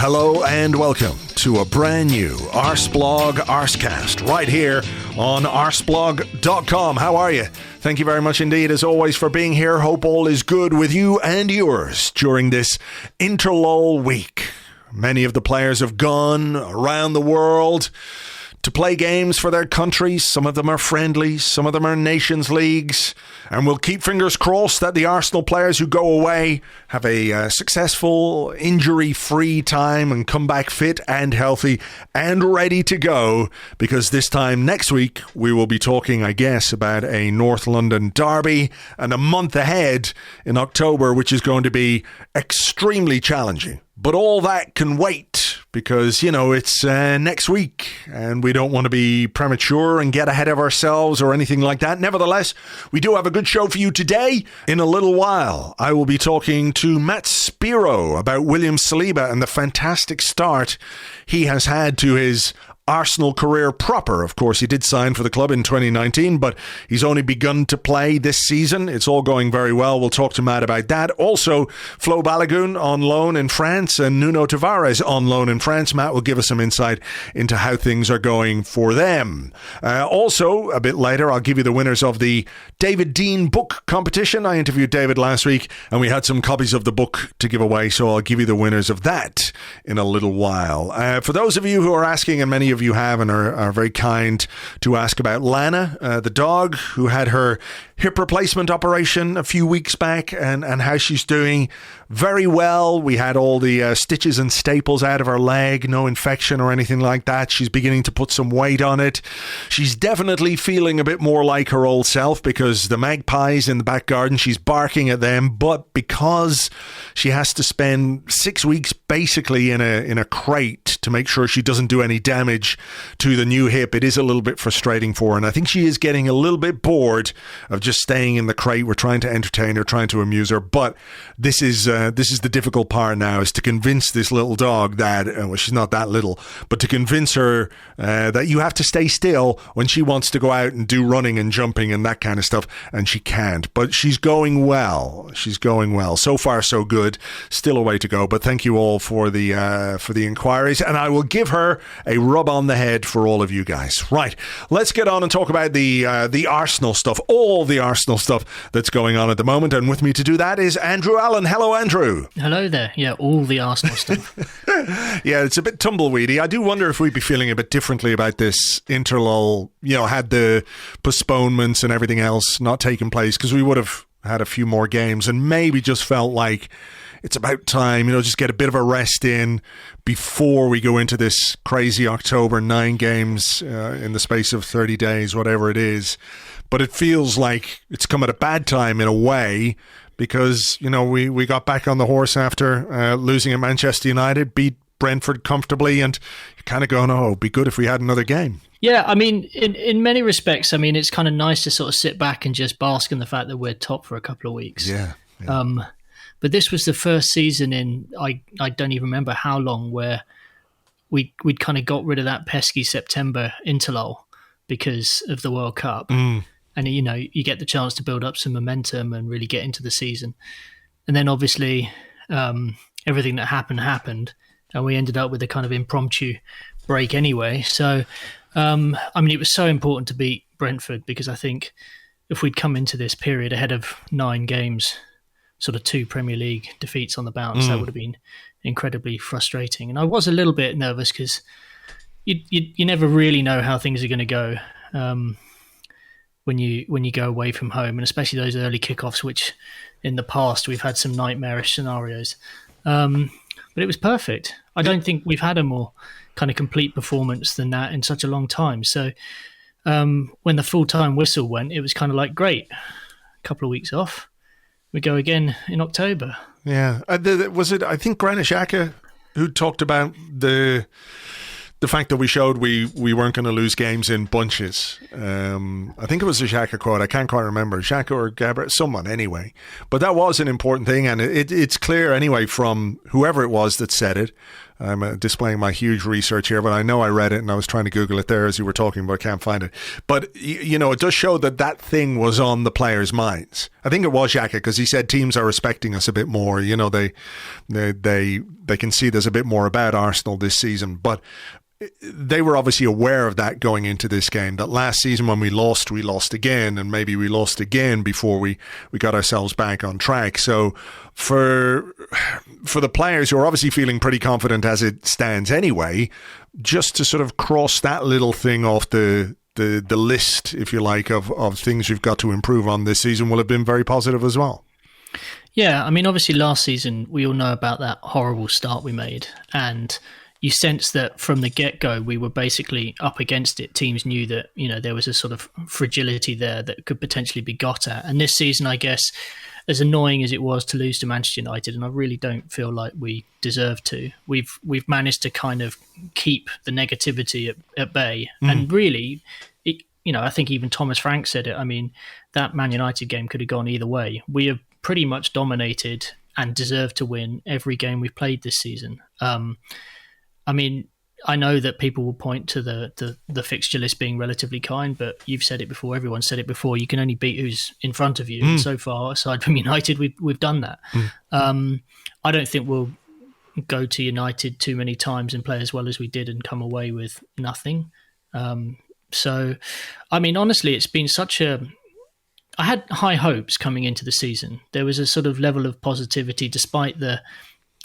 Hello and welcome to a brand new Arseblog Arsecast right here on arseblog.com. How are you? Thank you very much indeed, as always, for being here. Hope all is good with you and yours during this Interlull week. Many of the players have gone around the world to play games for their countries. Some of them are friendlies, some of them are Nations Leagues, and we'll keep fingers crossed that the Arsenal players who go away have a successful, injury-free time and come back fit and healthy and ready to go, because this time next week we will be talking, I guess, about a North London derby and a month ahead in October, which is going to be extremely challenging. But all that can wait because, you know, it's next week and we don't want to be premature and get ahead of ourselves or anything like that. Nevertheless, we do have a good show for you today. In a little while, I will be talking to Matt Spiro about William Saliba and the fantastic start he has had to his Arsenal career proper. Of course, he did sign for the club in 2019, but he's only begun to play this season. It's all going very well. We'll talk to Matt about that. Also, Flo Balogun on loan in France and Nuno Tavares on loan in France. Matt will give us some insight into how things are going for them. Also, a bit later, I'll give you the winners of the David Dean book competition. I interviewed David last week and we had some copies of the book to give away, so I'll give you the winners of that in a little while. For those of you who are asking, and many of you have and are very kind to ask about Lana, the dog who had her hip replacement operation a few weeks back, and how she's doing. Very well. We had all the stitches and staples out of her leg, no infection or anything like that. She's beginning to put some weight on it. She's definitely feeling a bit more like her old self because the magpies in the back garden, she's barking at them, but because she has to spend 6 weeks basically in a crate to make sure she doesn't do any damage to the new hip, it is a little bit frustrating for her, and I think she is getting a little bit bored of just staying in the crate. We're trying to entertain her, trying to amuse her, but this is the difficult part now, is to convince this little dog that, well, she's not that little, but to convince her that you have to stay still when she wants to go out and do running and jumping and that kind of stuff, and she can't. But she's going well. She's going well. So far, so good. Still a way to go, but thank you all for the inquiries, and I will give her a rub on the head for all of you guys. Right, let's get on and talk about the Arsenal stuff, all the Arsenal stuff that's going on at the moment, and with me to do that is Andrew Allen. Hello, Andrew. Hello there. Yeah, all the Arsenal stuff. Yeah, it's a bit tumbleweedy. I do wonder if we'd be feeling a bit differently about this Interlull, you know, had the postponements and everything else not taken place, because we would have had a few more games and maybe just felt like it's about time, you know, just get a bit of a rest in before we go into this crazy October, 9 games in the space of 30 days, whatever it is. But it feels like it's come at a bad time in a way, because, you know, we got back on the horse after losing at Manchester United, beat Brentford comfortably, and you're kind of going, oh, it'd be good if we had another game. Yeah, I mean, in many respects, I mean, it's kind of nice to sort of sit back and just bask in the fact that we're top for a couple of weeks. Yeah. But this was the first season in, I don't even remember how long, where we'd kind of got rid of that pesky September interlull because of the World Cup. And, you know, you get the chance to build up some momentum and really get into the season. And then obviously everything that happened, and we ended up with a kind of impromptu break anyway. So, I mean, it was so important to beat Brentford, because I think if we'd come into this period ahead of 9 games, sort of 2 Premier League defeats on the bounce, that would have been incredibly frustrating. And I was a little bit nervous because you never really know how things are going to go when you go away from home, and especially those early kickoffs, which in the past we've had some nightmarish scenarios. But it was perfect. I don't think we've had a more kind of complete performance than that in such a long time. So when the full-time whistle went, it was kind of like, great, a couple of weeks off. We go again in October. Yeah. Was it, I think, Granit Xhaka who talked about the fact that we showed we weren't going to lose games in bunches. I think it was a Xhaka quote. I can't quite remember. Xhaka or Gabriel, someone anyway. But that was an important thing, and it's clear anyway from whoever it was that said it, I'm displaying my huge research here, but I know I read it and I was trying to Google it there as you were talking, but I can't find it. But, it does show that thing was on the players' minds. I think it was Xhaka, because he said teams are respecting us a bit more. They can see there's a bit more about Arsenal this season. But they were obviously aware of that going into this game, that last season when we lost again, and maybe we lost again before we got ourselves back on track. So for the players who are obviously feeling pretty confident as it stands anyway, just to sort of cross that little thing off the list, if you like, of things you've got to improve on this season will have been very positive as well. Yeah, I mean, obviously last season we all know about that horrible start we made, and you sense that from the get-go we were basically up against it. Teams knew that, there was a sort of fragility there that could potentially be got at. And this season, I guess, as annoying as it was to lose to Manchester United, and I really don't feel like we deserve to, we've managed to kind of keep the negativity at bay. And really, I think even Thomas Frank said it. I mean, that Man United game could have gone either way. We have pretty much dominated and deserved to win every game we've played this season. I mean, I know that people will point to the fixture list being relatively kind, but you've said it before, everyone's said it before, you can only beat who's in front of you. And so far, aside from United, we've done that. I don't think we'll go to United too many times and play as well as we did and come away with nothing. So, I mean, honestly, it's been I had high hopes coming into the season. There was a sort of level of positivity despite the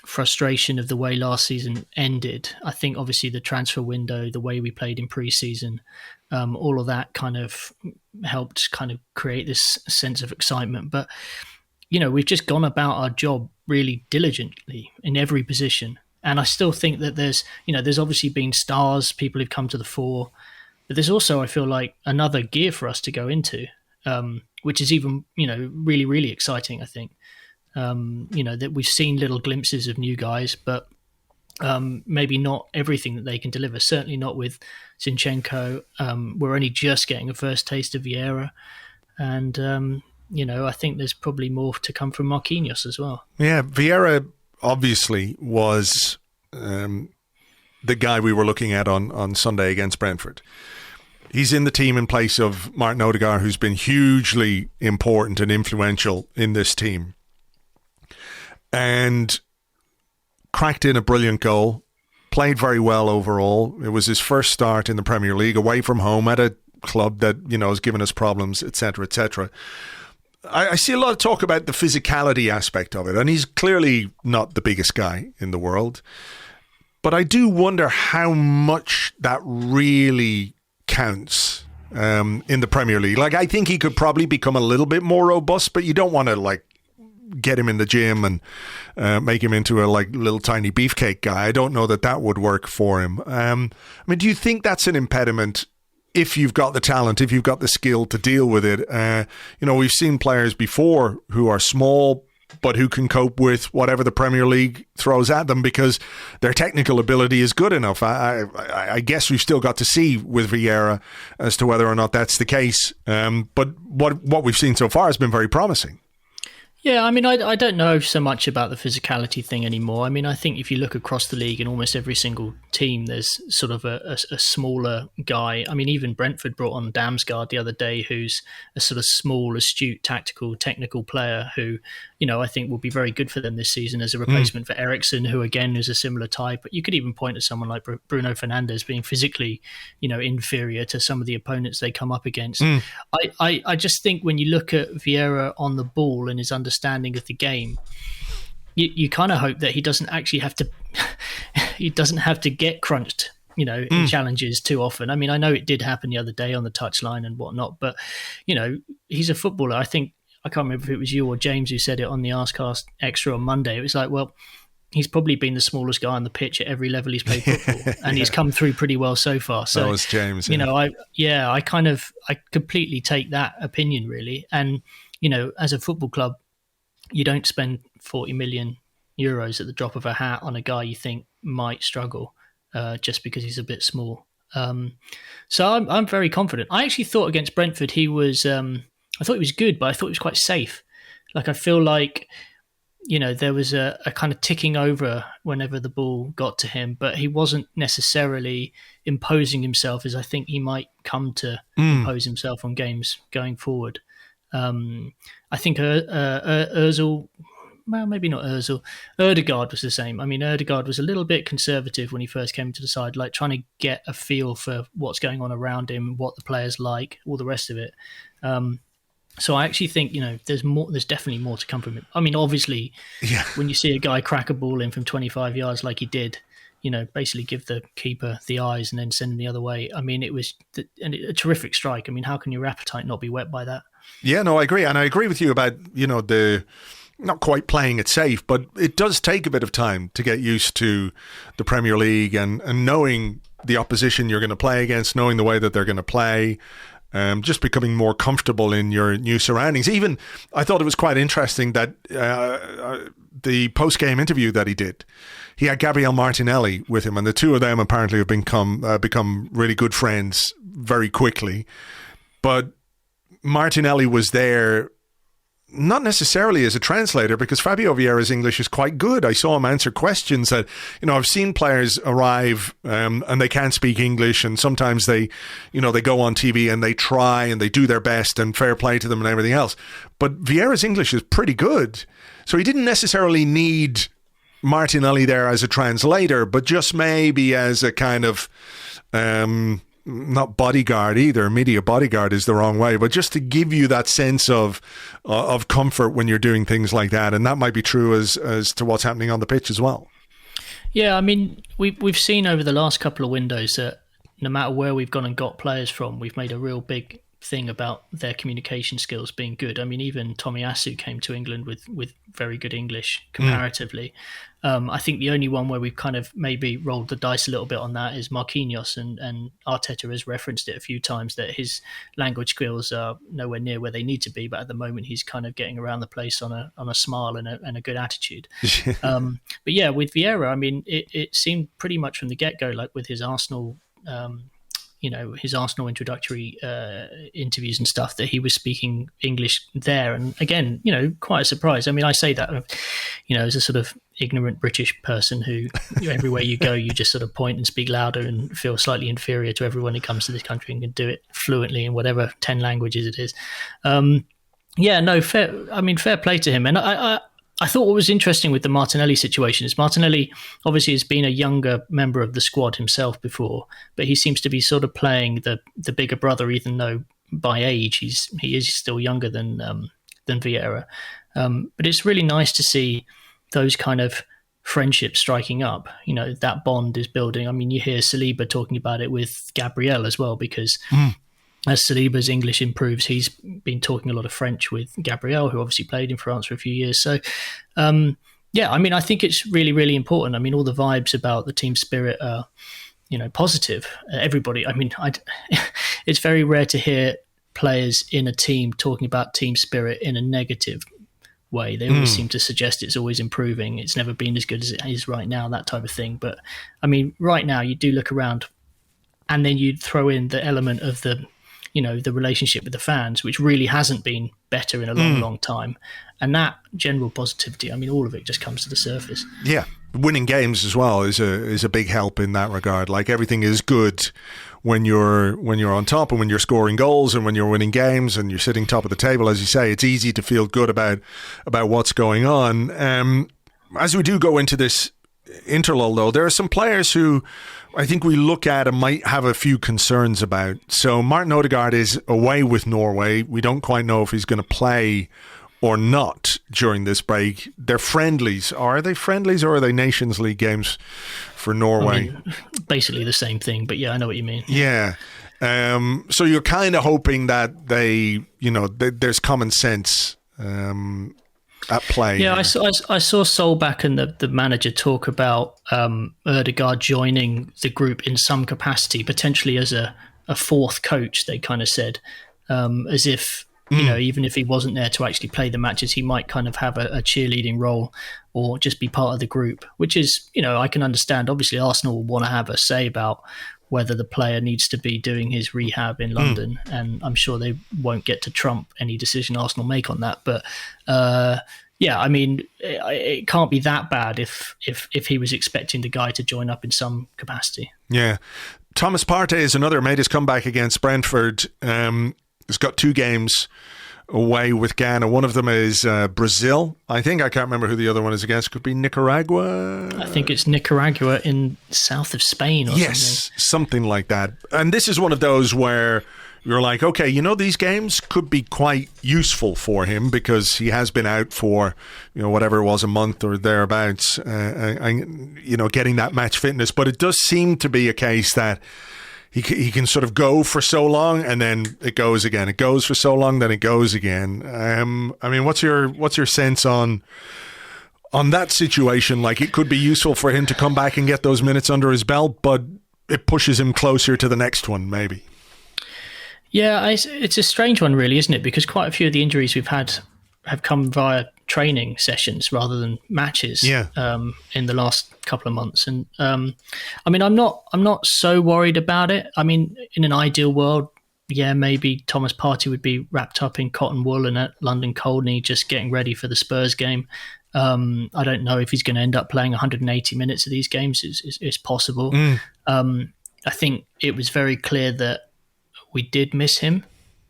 frustration of the way last season ended. I think obviously the transfer window, the way we played in pre-season, all of that kind of helped kind of create this sense of excitement. But, we've just gone about our job really diligently in every position. And I still think that there's obviously been stars, people who've come to the fore, but there's also, I feel like, another gear for us to go into, which is even, really, really exciting, I think. That we've seen little glimpses of new guys, but maybe not everything that they can deliver. Certainly not with Zinchenko. We're only just getting a first taste of Vieira. And, I think there's probably more to come from Marquinhos as well. Yeah, Vieira obviously was the guy we were looking at on Sunday against Brentford. He's in the team in place of Martin Odegaard, who's been hugely important and influential in this team. And cracked in a brilliant goal, played very well overall. It was his first start in the Premier League, away from home, at a club that, has given us problems, etc., etc. I see a lot of talk about the physicality aspect of it, and he's clearly not the biggest guy in the world. But I do wonder how much that really counts in the Premier League. Like, I think he could probably become a little bit more robust, but you don't want to, get him in the gym and make him into a little tiny beefcake guy. I don't know that would work for him. Do you think that's an impediment if you've got the talent, if you've got the skill to deal with it? We've seen players before who are small but who can cope with whatever the Premier League throws at them because their technical ability is good enough. I guess we've still got to see with Vieira as to whether or not that's the case. But what we've seen so far has been very promising. Yeah, I mean, I don't know so much about the physicality thing anymore. I mean, I think if you look across the league in almost every single team, there's sort of a smaller guy. I mean, even Brentford brought on Damsgaard the other day, who's a sort of small, astute, tactical, technical player who, I think will be very good for them this season as a replacement for Eriksen, who again is a similar type. But you could even point to someone like Bruno Fernandes being physically, inferior to some of the opponents they come up against. I just think when you look at Vieira on the ball and his understanding of the game, you kind of hope that he doesn't actually have to get crunched in challenges too often. I mean, I know it did happen the other day on the touchline and whatnot, but he's a footballer. I can't remember if it was you or James who said it on the Arsecast Extra on Monday. It was like, well, he's probably been the smallest guy on the pitch at every level he's played football, and he's come through pretty well so far. So that was James. I completely take that opinion really. And as a football club, you don't spend 40 million euros at the drop of a hat on a guy you think might struggle just because he's a bit small. So I'm very confident. I actually thought against Brentford I thought he was good, but I thought he was quite safe. Like, I feel like there was a kind of ticking over whenever the ball got to him, but he wasn't necessarily imposing himself as I think he might come to impose himself on games going forward. I think Ozil, well, maybe not Ozil, Odegaard was the same. I mean, Odegaard was a little bit conservative when he first came to the side, like trying to get a feel for what's going on around him, what the players like, all the rest of it. So I actually think, there's definitely more to come from him. I mean, obviously, when you see a guy crack a ball in from 25 yards like he did, basically give the keeper the eyes and then send him the other way. I mean, it was a terrific strike. I mean, how can your appetite not be wet by that? Yeah, no, I agree. And I agree with you about, the not quite playing it safe, but it does take a bit of time to get used to the Premier League and knowing the opposition you're going to play against, knowing the way that they're going to play. Just becoming more comfortable in your new surroundings. Even, I thought it was quite interesting that the post-game interview that he did, he had Gabriel Martinelli with him, and the two of them apparently have become really good friends very quickly. But Martinelli was there not necessarily as a translator, because Fabio Vieira's English is quite good. I saw him answer questions that, I've seen players arrive and they can't speak English, and sometimes they go on TV and they try and they do their best, and fair play to them and everything else. But Vieira's English is pretty good. So he didn't necessarily need Martinelli there as a translator, but just maybe as a kind of, not bodyguard either. Media bodyguard is the wrong way, but just to give you that sense of comfort when you're doing things like that. And that might be true as to what's happening on the pitch as well. Yeah, I mean, we've seen over the last couple of windows that no matter where we've gone and got players from, we've made a real big thing about their communication skills being good. I mean, even Tomiyasu came to England with very good English comparatively. I think the only one where we've kind of maybe rolled the dice a little bit on that is Marquinhos, and Arteta has referenced it a few times that his language skills are nowhere near where they need to be, but at the moment he's kind of getting around the place on a smile and a good attitude. But yeah, with Vieira, I mean, it seemed pretty much from the get-go, like with his Arsenal his Arsenal introductory interviews and stuff, that he was speaking English there. And again, quite a surprise. I mean, I say that, as a sort of ignorant British person who everywhere you go, you just sort of point and speak louder and feel slightly inferior to everyone who comes to this country and can do it fluently in whatever 10 languages it is. Fair play to him. And I thought what was interesting with the Martinelli situation is Martinelli obviously has been a younger member of the squad himself before, but he seems to be sort of playing the bigger brother, even though by age he is still younger than Vieira. But it's really nice to see those kind of friendships striking up. That bond is building. I mean, you hear Saliba talking about it with Gabriel as well, because as Saliba's English improves, he's been talking a lot of French with Gabriel, who obviously played in France for a few years. So, I think it's really, really important. I mean, all the vibes about the team spirit are, positive. Everybody, it's very rare to hear players in a team talking about team spirit in a negative way. They always seem to suggest it's always improving. It's never been as good as it is right now, that type of thing. But, I mean, right now you do look around and then you throw in the element of the relationship with the fans, which really hasn't been better in a long, long time. And that general positivity, I mean, all of it just comes to the surface. Yeah. Winning games as well is a big help in that regard. Like, everything is good when you're on top and when you're scoring goals and when you're winning games and you're sitting top of the table. As you say, it's easy to feel good about what's going on. As we do go into this interlull, though, there are some players who I think we look at and might have a few concerns about. So Martin Odegaard is away with Norway. We don't quite know if he's going to play or not during this break. They're friendlies. Are they friendlies or are they Nations League games for Norway? Basically the same thing, but yeah, I know what you mean. Yeah. So you're kind of hoping that there's common sense at play. Yeah, I saw Solback and the manager talk about Odegaard joining the group in some capacity, potentially as a fourth coach, they kind of said, as if, even if he wasn't there to actually play the matches, he might kind of have a cheerleading role or just be part of the group, which is, I can understand. Obviously, Arsenal will want to have a say about whether the player needs to be doing his rehab in London. And I'm sure they won't get to trump any decision Arsenal make on that. But yeah, I mean, it can't be that bad if he was expecting the guy to join up in some capacity. Yeah. Thomas Partey is another, made his comeback against Brentford. He's got 2 games away with Ghana. One of them is Brazil. I can't remember who the other one is against. Could be Nicaragua. I think it's Nicaragua in south of Spain or something like that. And this is one of those where you're like, okay, these games could be quite useful for him because he has been out for, whatever it was, a month or thereabouts, getting that match fitness. But it does seem to be a case that he can sort of go for so long and then it goes again. It goes for so long, then it goes again. I mean, what's your sense on that situation? Like, it could be useful for him to come back and get those minutes under his belt, but it pushes him closer to the next one, maybe. Yeah, it's a strange one, really, isn't it? Because quite a few of the injuries we've had have come via training sessions rather than matches in the last couple of months. And I mean, I'm not so worried about it. I mean, in an ideal world, maybe Thomas Partey would be wrapped up in cotton wool and at London Colney just getting ready for the Spurs game. I don't know if he's going to end up playing 180 minutes of these games. It's possible. I think it was very clear that we did miss him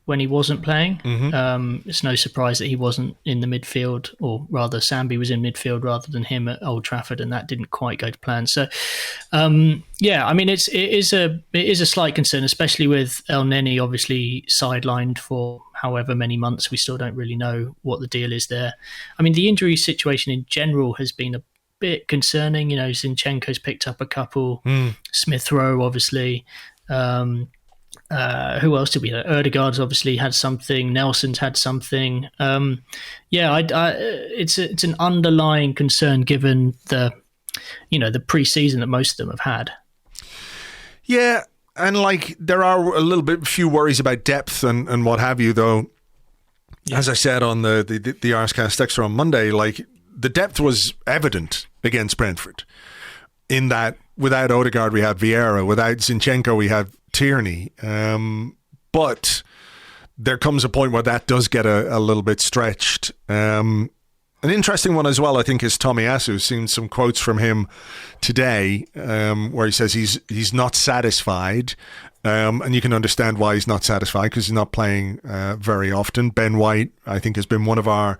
when he wasn't playing. It's no surprise that he wasn't in the midfield, or rather Sambi was in midfield rather than him at Old Trafford, and that didn't quite go to plan. So, I mean, it is a slight concern, especially with El Neni obviously sidelined for however many months. We still don't really know what the deal is there. I mean, the injury situation in general has been a bit concerning. Zinchenko's picked up a couple, Smith Rowe obviously. Who else did we know? Odegaard's obviously had something. Nelson's had something. It's an underlying concern given the pre-season that most of them have had. Yeah, and there are few worries about depth and what have you, though. Yeah. As I said on the Arsecast Extra on Monday, the depth was evident against Brentford. In that, without Odegaard, we had Vieira. Without Zinchenko, we had Tierney. But there comes a point where that does get a little bit stretched. An interesting one as well, I think, is Tomiyasu. Seen some quotes from him today where he says he's not satisfied. And you can understand why he's not satisfied, because he's not playing very often. Ben White, I think, has been one of our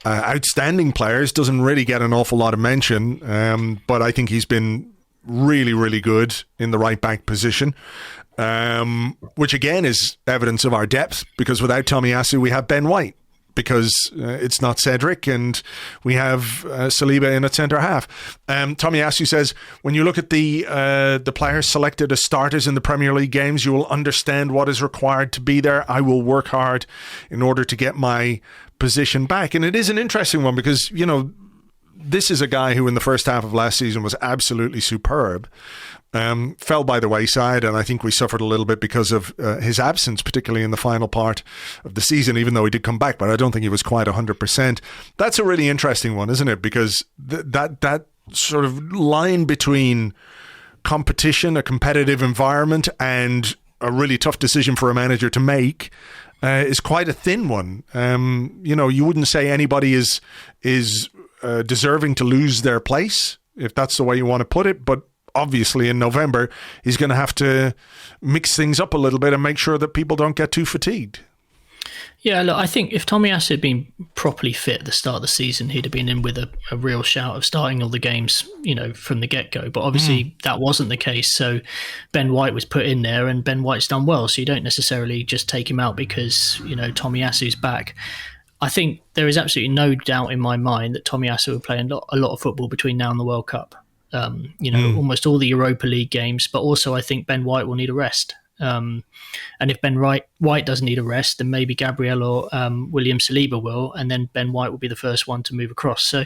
outstanding players. Doesn't really get an awful lot of mention, but I think he's been really, really good in the right back position, which again is evidence of our depth, because without Tomiyasu we have Ben White, because it's not Cedric, and we have Saliba in at centre half. Tomiyasu says, when you look at the players selected as starters in the Premier League games, you will understand what is required to be there. I will work hard in order to get my position back. And it is an interesting one, because, this is a guy who in the first half of last season was absolutely superb. Fell by the wayside, and I think we suffered a little bit because of his absence, particularly in the final part of the season, even though he did come back, but I don't think he was quite 100%. That's a really interesting one, isn't it? Because that sort of line between competition, a competitive environment, and a really tough decision for a manager to make is quite a thin one. You wouldn't say anybody is deserving to lose their place, if that's the way you want to put it, but obviously in November he's going to have to mix things up a little bit and make sure that people don't get too fatigued. Yeah, look, I think if Tomiyasu had been properly fit at the start of the season, he'd have been in with a real shout of starting all the games, from the get-go. But obviously that wasn't the case. So Ben White was put in there, and Ben White's done well. So you don't necessarily just take him out because, Tomiyasu's back. I think there is absolutely no doubt in my mind that Tomiyasu will play a lot of football between now and the World Cup. Almost all the Europa League games, but also I think Ben White will need a rest. And if Ben White doesn't need a rest, then maybe Gabriel or William Saliba will, and then Ben White will be the first one to move across. So,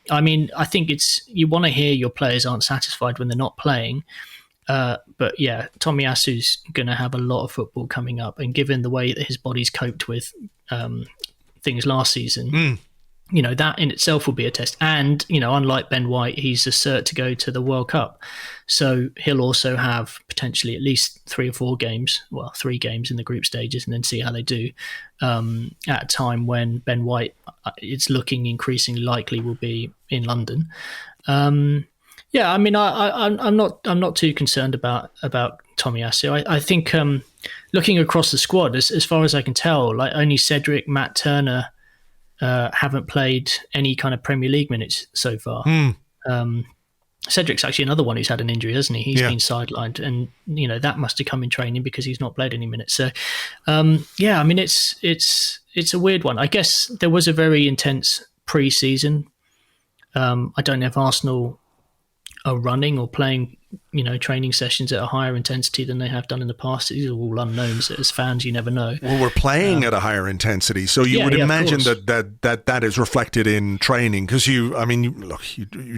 I mean, I think you want to hear your players aren't satisfied when they're not playing. But yeah, Tomiyasu's going to have a lot of football coming up, and given the way that his body's coped with things last season, that in itself will be a test. And, unlike Ben White, he's a cert to go to the World Cup. So he'll also have potentially at least 3 or 4 games, 3 games in the group stages, and then see how they do at a time when Ben White, it's looking increasingly likely, will be in London. I'm not too concerned about Tomiyasu. I think looking across the squad, as far as I can tell, like only Cedric, Matt Turner haven't played any kind of Premier League minutes so far. Cedric's actually another one who's had an injury, hasn't he? He's been sidelined, and that must have come in training because he's not played any minutes. So, it's a weird one. I guess there was a very intense pre-season. I don't know if Arsenal are running or playing, training sessions at a higher intensity than they have done in the past. These are all unknowns. As fans, you never know. Well, we're playing at a higher intensity, so you would imagine that is reflected in training, because you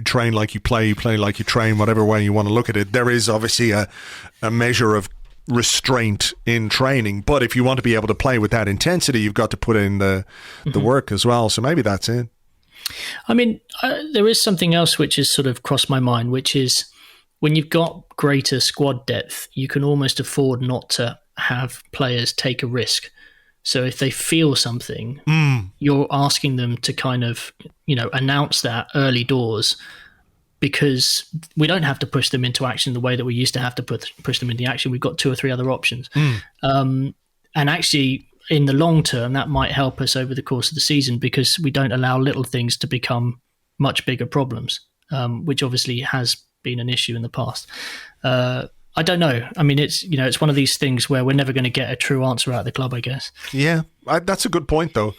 train like you play like you train, whatever way you want to look at it. There is obviously a measure of restraint in training, but if you want to be able to play with that intensity, you've got to put in the work as well. So maybe that's it. I mean, there is something else which has sort of crossed my mind, which is when you've got greater squad depth, you can almost afford not to have players take a risk. So if they feel something, you're asking them to kind of, announce that early doors, because we don't have to push them into action the way that we used to have to push them into action. We've got 2 or 3 other options. And actually, in the long term, that might help us over the course of the season, because we don't allow little things to become much bigger problems, which obviously has been an issue in the past. I don't know. I mean, it's one of these things where we're never going to get a true answer out of the club, I guess. Yeah, that's a good point, though.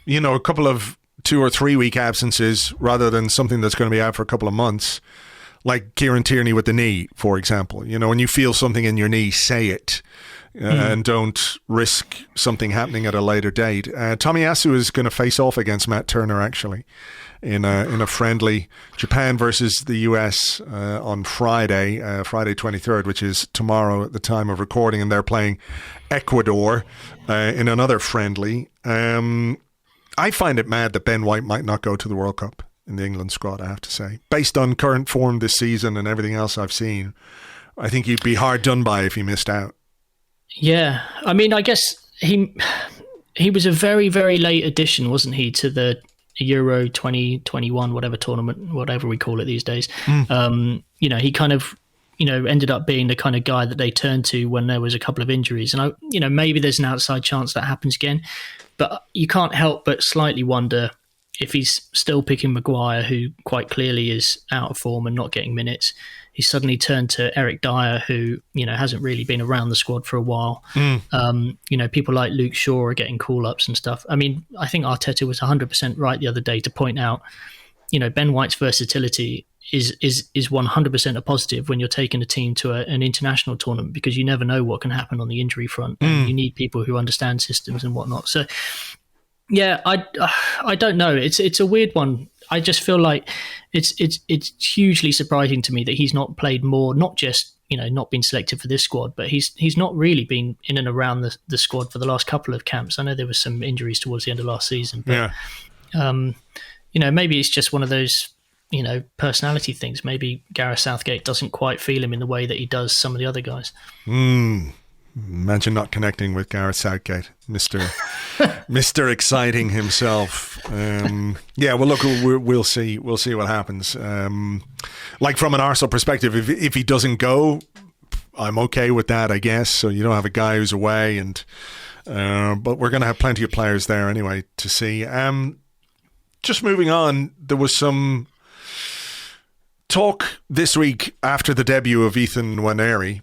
A couple of 2 or 3 week absences rather than something that's going to be out for a couple of months, like Kieran Tierney with the knee, for example. When you feel something in your knee, say it. And don't risk something happening at a later date. Tomiyasu is going to face off against Matt Turner, actually, in a friendly, Japan versus the US on Friday 23rd, which is tomorrow at the time of recording, and they're playing Ecuador in another friendly. I find it mad that Ben White might not go to the World Cup in the England squad, I have to say. Based on current form this season and everything else I've seen, I think he'd be hard done by if he missed out. Yeah, I mean, I guess he was a very, very late addition, wasn't he, to the Euro 2021, whatever tournament, whatever we call it these days. He kind of, ended up being the kind of guy that they turned to when there was a couple of injuries. And, maybe there's an outside chance that happens again. But you can't help but slightly wonder if he's still picking Maguire, who quite clearly is out of form and not getting minutes. He suddenly turned to Eric Dyer, who, hasn't really been around the squad for a while. People like Luke Shaw are getting call-ups and stuff. I mean, I think Arteta was 100% right the other day to point out, Ben White's versatility is 100% a positive when you're taking a team to an international tournament, because you never know what can happen on the injury front. And you need people who understand systems and whatnot. So, yeah, I don't know. It's a weird one. I just feel like it's hugely surprising to me that he's not played more, not just, not been selected for this squad, but he's not really been in and around the squad for the last couple of camps. I know there was some injuries towards the end of last season, but, maybe it's just one of those, personality things. Maybe Gareth Southgate doesn't quite feel him in the way that he does some of the other guys. Imagine not connecting with Gareth Southgate, Mr. Exciting himself. Well, look, we'll see. We'll see what happens. Like from an Arsenal perspective, if he doesn't go, I'm okay with that, I guess. So you don't have a guy who's away, but we're going to have plenty of players there anyway to see. Just moving on, there was some talk this week after the debut of Ethan Nwaneri.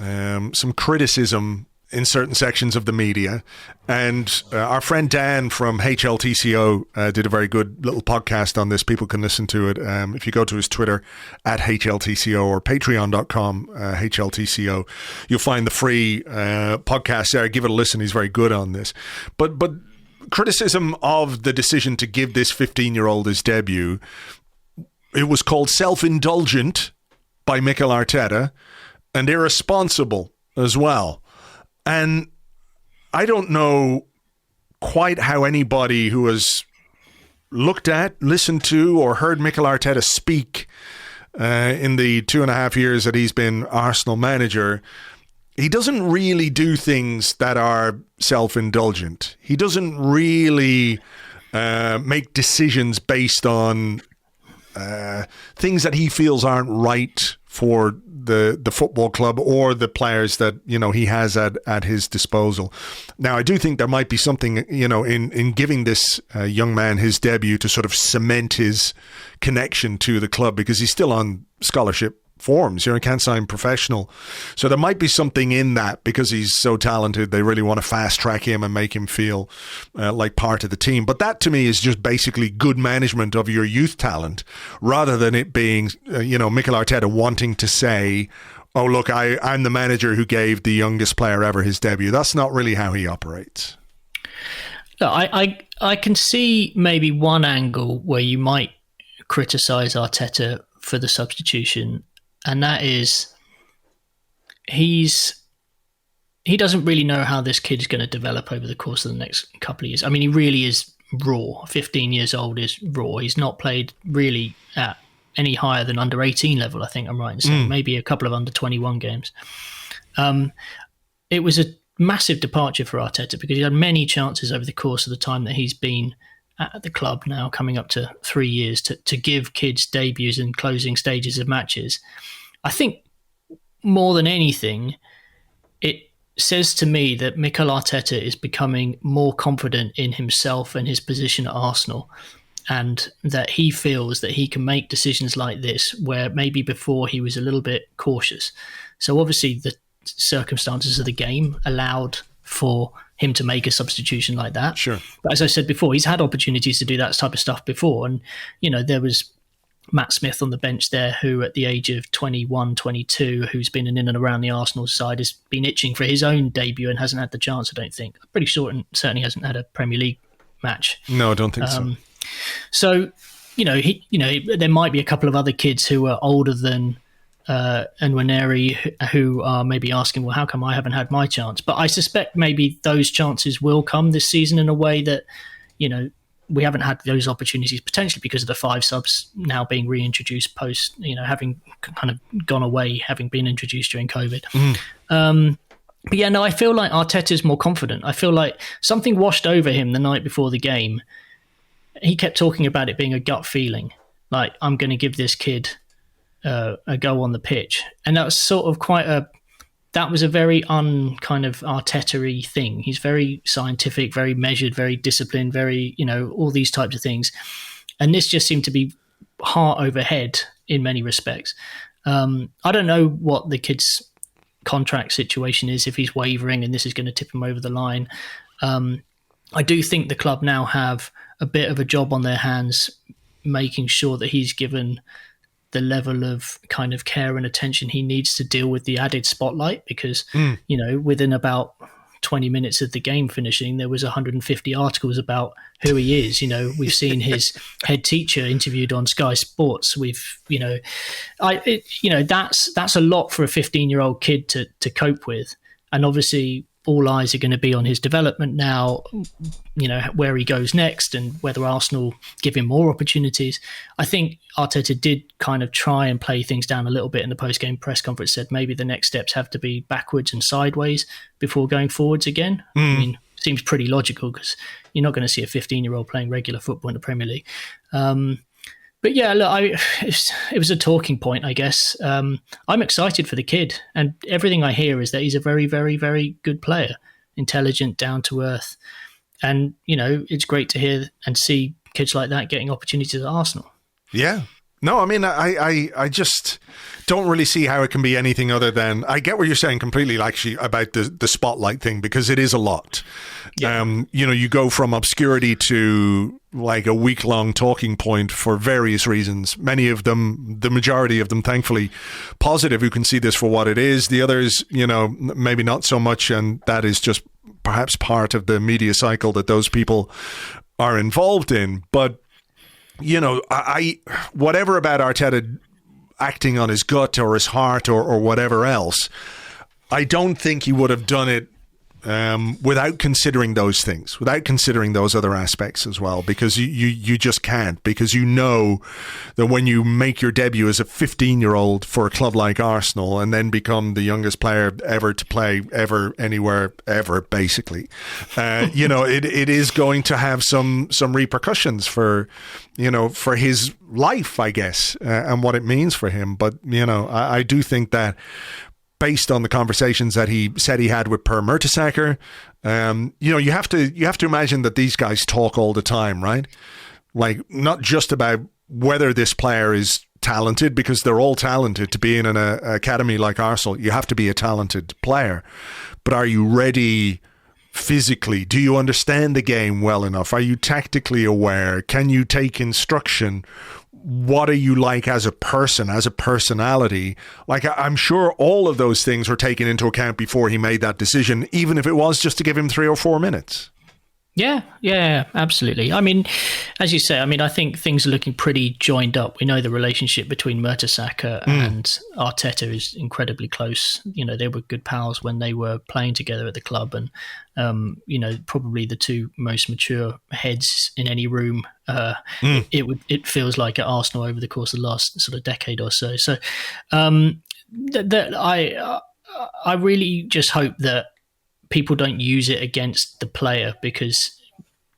Some criticism in certain sections of the media, and our friend Dan from HLTCO did a very good little podcast on this. People can listen to it if you go to his Twitter at HLTCO or patreon.com HLTCO. You'll find the free podcast there. Give it a listen. He's very good on this. But criticism of the decision to give this 15-year-old his debut, it was called self-indulgent by Mikel Arteta, and irresponsible as well. And I don't know quite how anybody who has looked at, listened to, or heard Mikel Arteta speak in the 2.5 years that he's been Arsenal manager, he doesn't really do things that are self-indulgent. He doesn't really make decisions based on things that he feels aren't right for the football club or the players that, you know, he has at his disposal. Now, I do think there might be something, you know, in giving this young man his debut to sort of cement his connection to the club, because he's still on scholarship forms. You know, he can't sign professional. So there might be something in that, because he's so talented. They really want to fast track him and make him feel like part of the team. But that to me is just basically good management of your youth talent, rather than it being, you know, Mikel Arteta wanting to say, oh, look, I'm the manager who gave the youngest player ever his debut. That's not really how he operates. No, I can see maybe one angle where you might criticise Arteta for the substitution, and that is he doesn't really know how this kid is going to develop over the course of the next couple of years. I mean, he really is raw. 15 years old is raw. He's not played really at any higher than under 18 level, I think I'm right in saying. Maybe a couple of under 21 games. It was a massive departure for Arteta, because he had many chances over the course of the time that he's been at the club, now coming up to 3 years, to give kids debuts in closing stages of matches. I think more than anything, it says to me that Mikel Arteta is becoming more confident in himself and his position at Arsenal, and that he feels that he can make decisions like this where maybe before he was a little bit cautious. So obviously the circumstances of the game allowed for him to make a substitution like that. Sure. But as I said before, he's had opportunities to do that type of stuff before. And, you know, there was Matt Smith on the bench there, who at the age of 21, 22, who's been in and around the Arsenal side, has been itching for his own debut and hasn't had the chance, I don't think. I'm pretty sure, and certainly hasn't had a Premier League match. No, I don't think so. So, there might be a couple of other kids who are older than Nwaneri who are maybe asking, well, how come I haven't had my chance? But I suspect maybe those chances will come this season in a way that, you know, we haven't had those opportunities, potentially because of the 5 subs now being reintroduced post, you know, having kind of gone away, having been introduced during COVID. But yeah, no, I feel like Arteta's more confident. I feel like something washed over him the night before the game. He kept talking about it being a gut feeling, like, I'm going to give this kid a go on the pitch. And that was sort of that was a very kind of Arteta-y thing. He's very scientific, very measured, very disciplined, very, you know, all these types of things. And this just seemed to be heart over head in many respects. I don't know what the kid's contract situation is, if he's wavering and this is going to tip him over the line. I do think the club now have a bit of a job on their hands, making sure that he's given the level of kind of care and attention he needs to deal with the added spotlight, because, you know, within about 20 minutes of the game finishing, there was 150 articles about who he is. You know, we've seen his head teacher interviewed on Sky Sports. We've, you know, that's a lot for a 15-year-old kid to cope with. And obviously all eyes are going to be on his development now, you know, where he goes next and whether Arsenal give him more opportunities. I think Arteta did kind of try and play things down a little bit in the post-game press conference, said maybe the next steps have to be backwards and sideways before going forwards again. I mean, seems pretty logical, because you're not going to see a 15-year-old playing regular football in the Premier League. But yeah, look, it was a talking point, I guess. I'm excited for the kid, and everything I hear is that he's a very, very, very good player, intelligent, down to earth, and you know, it's great to hear and see kids like that getting opportunities at Arsenal. Yeah. No, I mean, I just don't really see how it can be anything other than, I get what you're saying completely, actually, about the spotlight thing, because it is a lot. Yeah. You know, you go from obscurity to like a week-long talking point for various reasons. Many of them, the majority of them, thankfully, positive, who can see this for what it is. The others, you know, maybe not so much, and that is just perhaps part of the media cycle that those people are involved in. But you know, I whatever about Arteta acting on his gut or his heart or whatever else, I don't think he would have done it without considering those things, without considering those other aspects as well, because you just can't, because you know that when you make your debut as a 15-year-old for a club like Arsenal and then become the youngest player ever to play ever anywhere ever, basically, it is going to have some repercussions for his life, I guess, and what it means for him. But I do think that, based on the conversations that he said he had with Per Mertesacker, you have to imagine that these guys talk all the time, right? Like, not just about whether this player is talented, because they're all talented. To be in an academy like Arsenal, you have to be a talented player. But are you ready physically? Do you understand the game well enough? Are you tactically aware? Can you take instruction? What are you like as a person, as a personality? Like, I'm sure all of those things were taken into account before he made that decision, even if it was just to give him 3 or 4 minutes. Yeah, absolutely. I mean, as you say, I think things are looking pretty joined up. We know the relationship between Mertesacker and Arteta is incredibly close. They were good pals when they were playing together at the club, and probably the two most mature heads in any room. It feels like at Arsenal over the course of the last sort of decade or so. So I really just hope that people don't use it against the player, because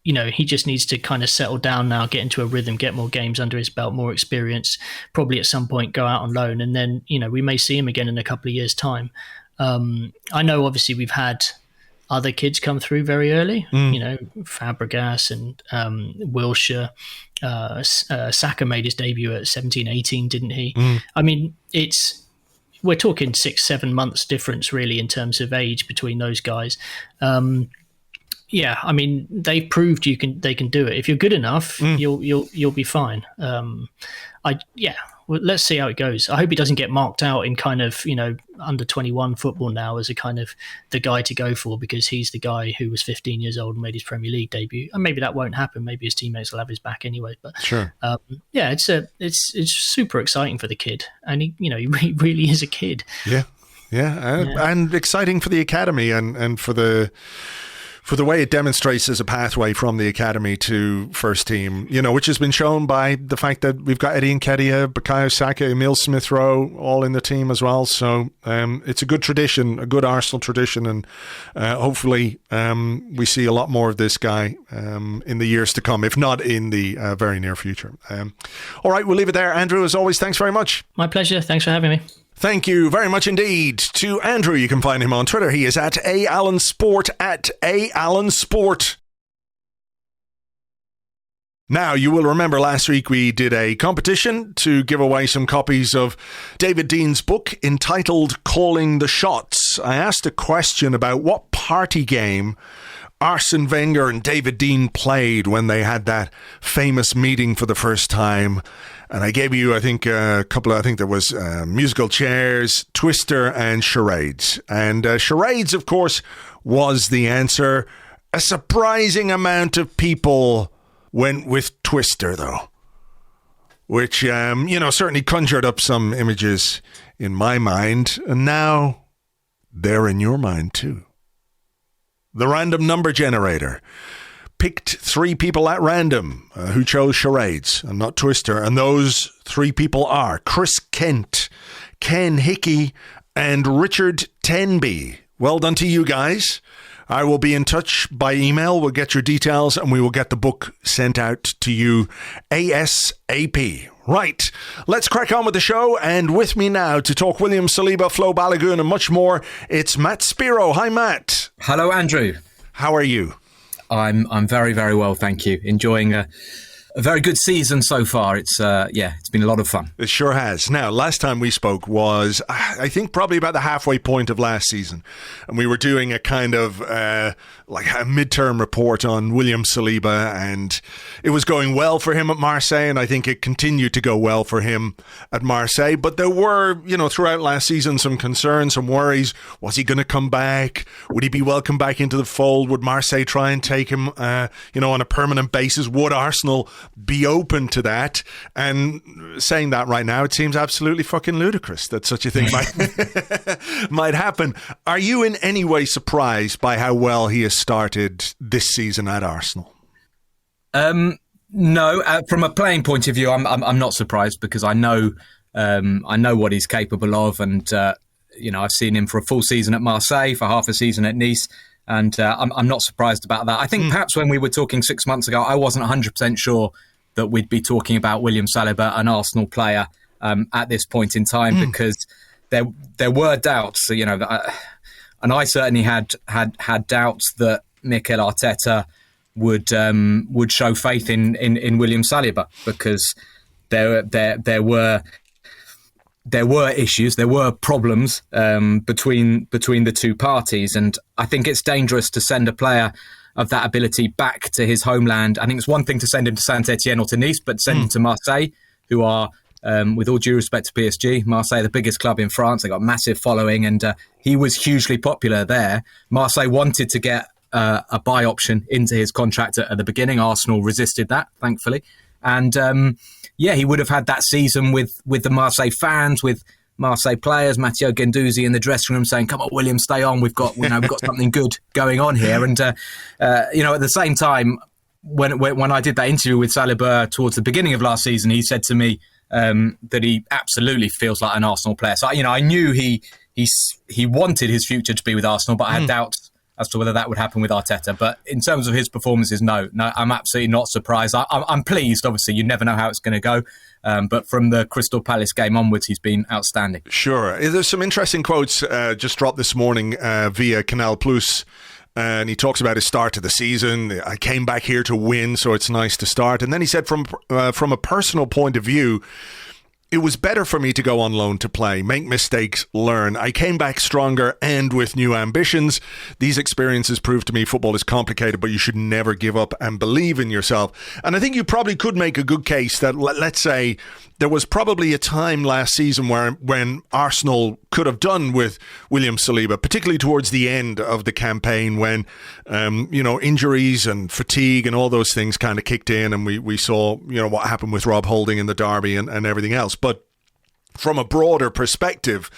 he just needs to kind of settle down now, get into a rhythm, get more games under his belt, more experience, probably at some point go out on loan, and then we may see him again in a couple of years' time. I know obviously we've had other kids come through very early, Fabregas and Wilshere. Saka made his debut at 17, 18, didn't he? I mean, we're talking 6-7 months difference really in terms of age between those guys. They've proved they can do it. If you're good enough, you'll be fine. Well, let's see how it goes. I hope he doesn't get marked out in kind of, under 21 football now as a kind of the guy to go for, because he's the guy who was 15 years old and made his Premier League debut. And maybe that won't happen. Maybe his teammates will have his back anyway. But sure. It's super exciting for the kid. And he really is a kid. Yeah. And exciting for the academy and for the way it demonstrates as a pathway from the academy to first team, which has been shown by the fact that we've got Eddie Nketiah, Bukayo Saka, Emile Smith-Rowe all in the team as well. So it's a good tradition, a good Arsenal tradition, and hopefully we see a lot more of this guy in the years to come, if not in the very near future. All right, we'll leave it there. Andrew, as always, thanks very much. My pleasure. Thanks for having me. Thank you very much indeed to Andrew. You can find him on Twitter. He is at @AllenSport, @AllenSport. Now, you will remember last week we did a competition to give away some copies of David Dean's book entitled Calling the Shots. I asked a question about what party game Arsene Wenger and David Dean played when they had that famous meeting for the first time. And I gave you, I think, a couple of, there was musical chairs, Twister, and charades. And charades, of course, was the answer. A surprising amount of people went with Twister, though, which, certainly conjured up some images in my mind. And now they're in your mind, too. The random number generator picked 3 people at random who chose charades and not Twister. And those 3 people are Chris Kent, Ken Hickey, and Richard Tenby. Well done to you guys. I will be in touch by email. We'll get your details and we will get the book sent out to you ASAP. Right, let's crack on with the show. And with me now to talk William Saliba, Flo Balogun, and much more, it's Matt Spiro. Hi, Matt. Hello, Andrew. How are you? I'm very, very well, thank you. Enjoying a very good season so far. It's been a lot of fun. It sure has. Now, last time we spoke was, I think, probably about the halfway point of last season. And we were doing a kind of like a midterm report on William Saliba, and it was going well for him at Marseille, and I think it continued to go well for him at Marseille. But there were, throughout last season, some concerns, some worries. Was he going to come back? Would he be welcomed back into the fold? Would Marseille try and take him, on a permanent basis? Would Arsenal be open to that? And saying that right now, it seems absolutely fucking ludicrous that such a thing might happen. Are you in any way surprised by how well he has started this season at Arsenal? No, from a playing point of view, I'm not surprised, because I know what he's capable of, and I've seen him for a full season at Marseille, for half a season at Nice, and I'm not surprised about that. I think perhaps when we were talking 6 months ago, I wasn't 100% sure that we'd be talking about William Saliba, an Arsenal player, at this point in time, because there were doubts, and I certainly had doubts that Mikel Arteta would show faith in William Saliba, because there were issues, there were problems between the two parties, and I think it's dangerous to send a player of that ability back to his homeland. I think it's one thing to send him to Saint-Etienne or to Nice, but send him to Marseille, who are, with all due respect to PSG, Marseille, the biggest club in France. They got a massive following, and he was hugely popular there. Marseille wanted to get a buy option into his contract at the beginning. Arsenal resisted that, thankfully. And he would have had that season with the Marseille fans, with Marseille players, Matteo Guendouzi in the dressing room saying, "Come on, William, stay on. We've got something good going on here." And at the same time, when I did that interview with Saliba towards the beginning of last season, he said to me that he absolutely feels like an Arsenal player. So I knew he wanted his future to be with Arsenal, but I had doubts as to whether that would happen with Arteta. But in terms of his performances, no, I'm absolutely not surprised. I'm pleased. Obviously, you never know how it's going to go. But from the Crystal Palace game onwards, he's been outstanding. Sure. There's some interesting quotes just dropped this morning via Canal Plus. And he talks about his start to the season. I came back here to win, so it's nice to start. And then he said, from a personal point of view, it was better for me to go on loan to play, make mistakes, learn. I came back stronger and with new ambitions. These experiences proved to me football is complicated, but you should never give up and believe in yourself. And I think you probably could make a good case that, let's say, there was probably a time last season when Arsenal could have done with William Saliba, particularly towards the end of the campaign when, injuries and fatigue and all those things kind of kicked in, and we saw, what happened with Rob Holding in the derby and everything else. But from a broader perspective,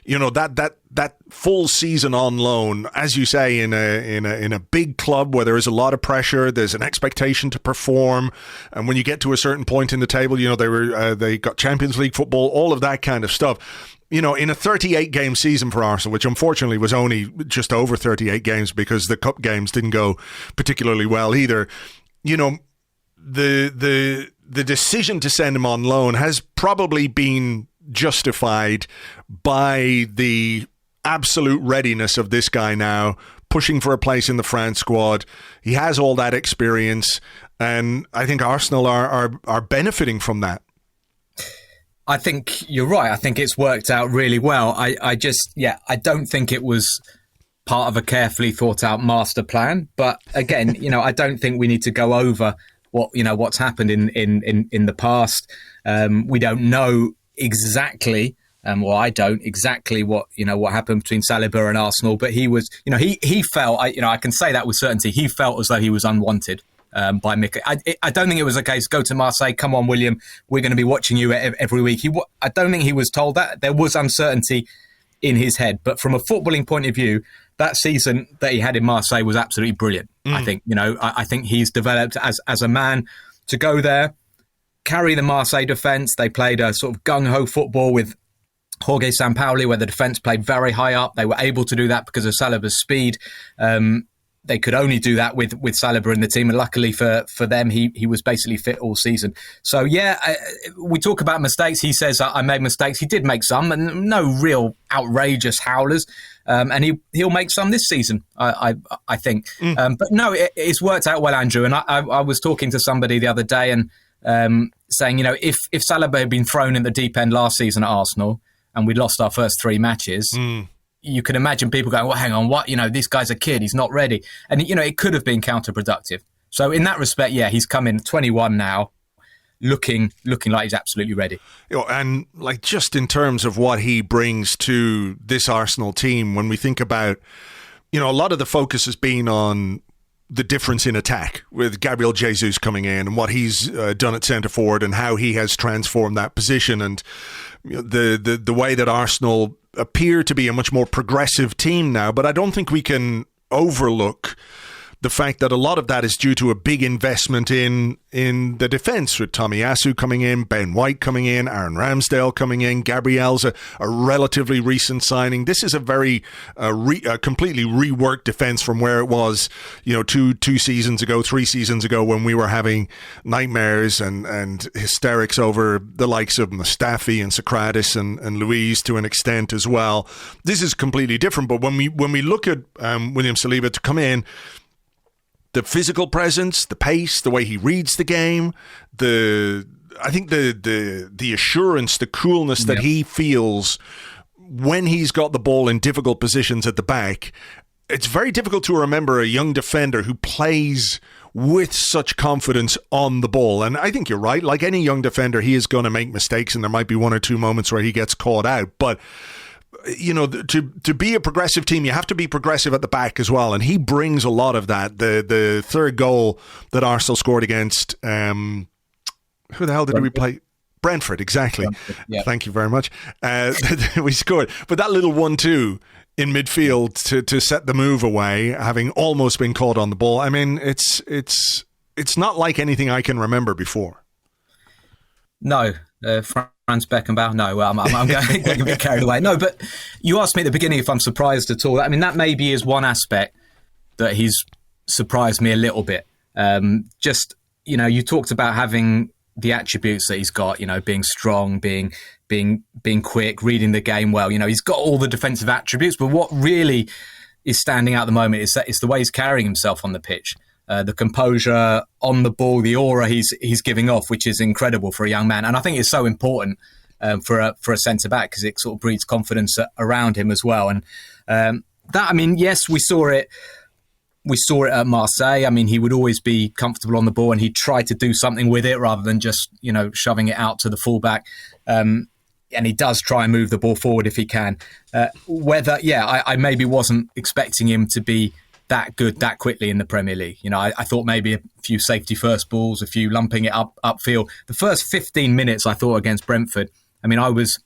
that full season on loan, as you say, in a big club where there is a lot of pressure, there's an expectation to perform, and when you get to a certain point in the table, they got Champions League football, all of that kind of stuff. In a 38 game season for Arsenal, which unfortunately was only just over 38 games because the cup games didn't go particularly well either. The decision to send him on loan has probably been justified by the absolute readiness of this guy now, pushing for a place in the France squad. He has all that experience, and I think Arsenal are benefiting from that. I think you're right. I think it's worked out really well. I don't think it was part of a carefully thought out master plan. But again, I don't think we need to go over what's happened in the past. We don't know exactly, I don't exactly what happened between Saliba and Arsenal, but he was, he felt, I can say that with certainty, he felt as though he was unwanted by Mikel. I don't think it was a case, go to Marseille, come on, William, we're going to be watching you every week. I don't think he was told that. There was uncertainty in his head, but from a footballing point of view, that season that he had in Marseille was absolutely brilliant. I think, I think he's developed as a man to go there, carry the Marseille defence. They played a sort of gung-ho football with Jorge Sampaoli, where the defence played very high up. They were able to do that because of Saliba's speed. They could only do that with Saliba in the team, and luckily for them, he was basically fit all season. So we talk about mistakes. He says I made mistakes. He did make some, and no real outrageous howlers. And he'll make some this season, I think. But no, it's worked out well, Andrew. And I was talking to somebody the other day and saying, if Saliba had been thrown in the deep end last season at Arsenal and we'd lost our first 3 matches, you can imagine people going, well, hang on, what? This guy's a kid. He's not ready. And, it could have been counterproductive. So in that respect, yeah, he's come in 21 now, looking like he's absolutely ready. And like just in terms of what he brings to this Arsenal team, when we think about, a lot of the focus has been on the difference in attack with Gabriel Jesus coming in and what he's done at centre forward and how he has transformed that position, and the way that Arsenal appear to be a much more progressive team now. But I don't think we can overlook the fact that a lot of that is due to a big investment in the defence, with Tomiyasu coming in, Ben White coming in, Aaron Ramsdale coming in, Gabriel's a relatively recent signing. This is a very completely reworked defence from where it was, two seasons ago, 3 seasons ago, when we were having nightmares and hysterics over the likes of Mustafi and Socrates and Luiz to an extent as well. This is completely different. But when we look at William Saliba to come in, the physical presence, the pace, the way he reads the game, I think the assurance, the coolness that he feels when he's got the ball in difficult positions at the back. It's very difficult to remember a young defender who plays with such confidence on the ball. And I think you're right. Like any young defender, he is going to make mistakes, and there might be 1 or 2 moments where he gets caught out. But to be a progressive team, you have to be progressive at the back as well, and he brings a lot of that. The third goal that Arsenal scored against, who the hell did we play? Brentford, exactly. Brentford, yeah. Thank you very much. We scored, but that little 1-2 in midfield to set the move away, having almost been caught on the ball. I mean, it's not like anything I can remember before. No, Franz Beckenbauer. No, I'm going a bit carried away. No, but you asked me at the beginning if I'm surprised at all. I mean, that maybe is one aspect that he's surprised me a little bit. You talked about having the attributes that he's got, being strong, being quick, reading the game well. He's got all the defensive attributes, but what really is standing out at the moment is the way he's carrying himself on the pitch. The composure on the ball, the aura he's giving off, which is incredible for a young man. And I think it's so important for a centre-back, because it sort of breeds confidence around him as well. And yes, we saw it at Marseille. I mean, he would always be comfortable on the ball, and he'd try to do something with it rather than just, shoving it out to the fullback. And he does try and move the ball forward if he can. I maybe wasn't expecting him to be that good that quickly in the Premier League. I thought maybe a few safety first balls, a few lumping it upfield. The first 15 minutes, I thought, against Brentford, I mean, I was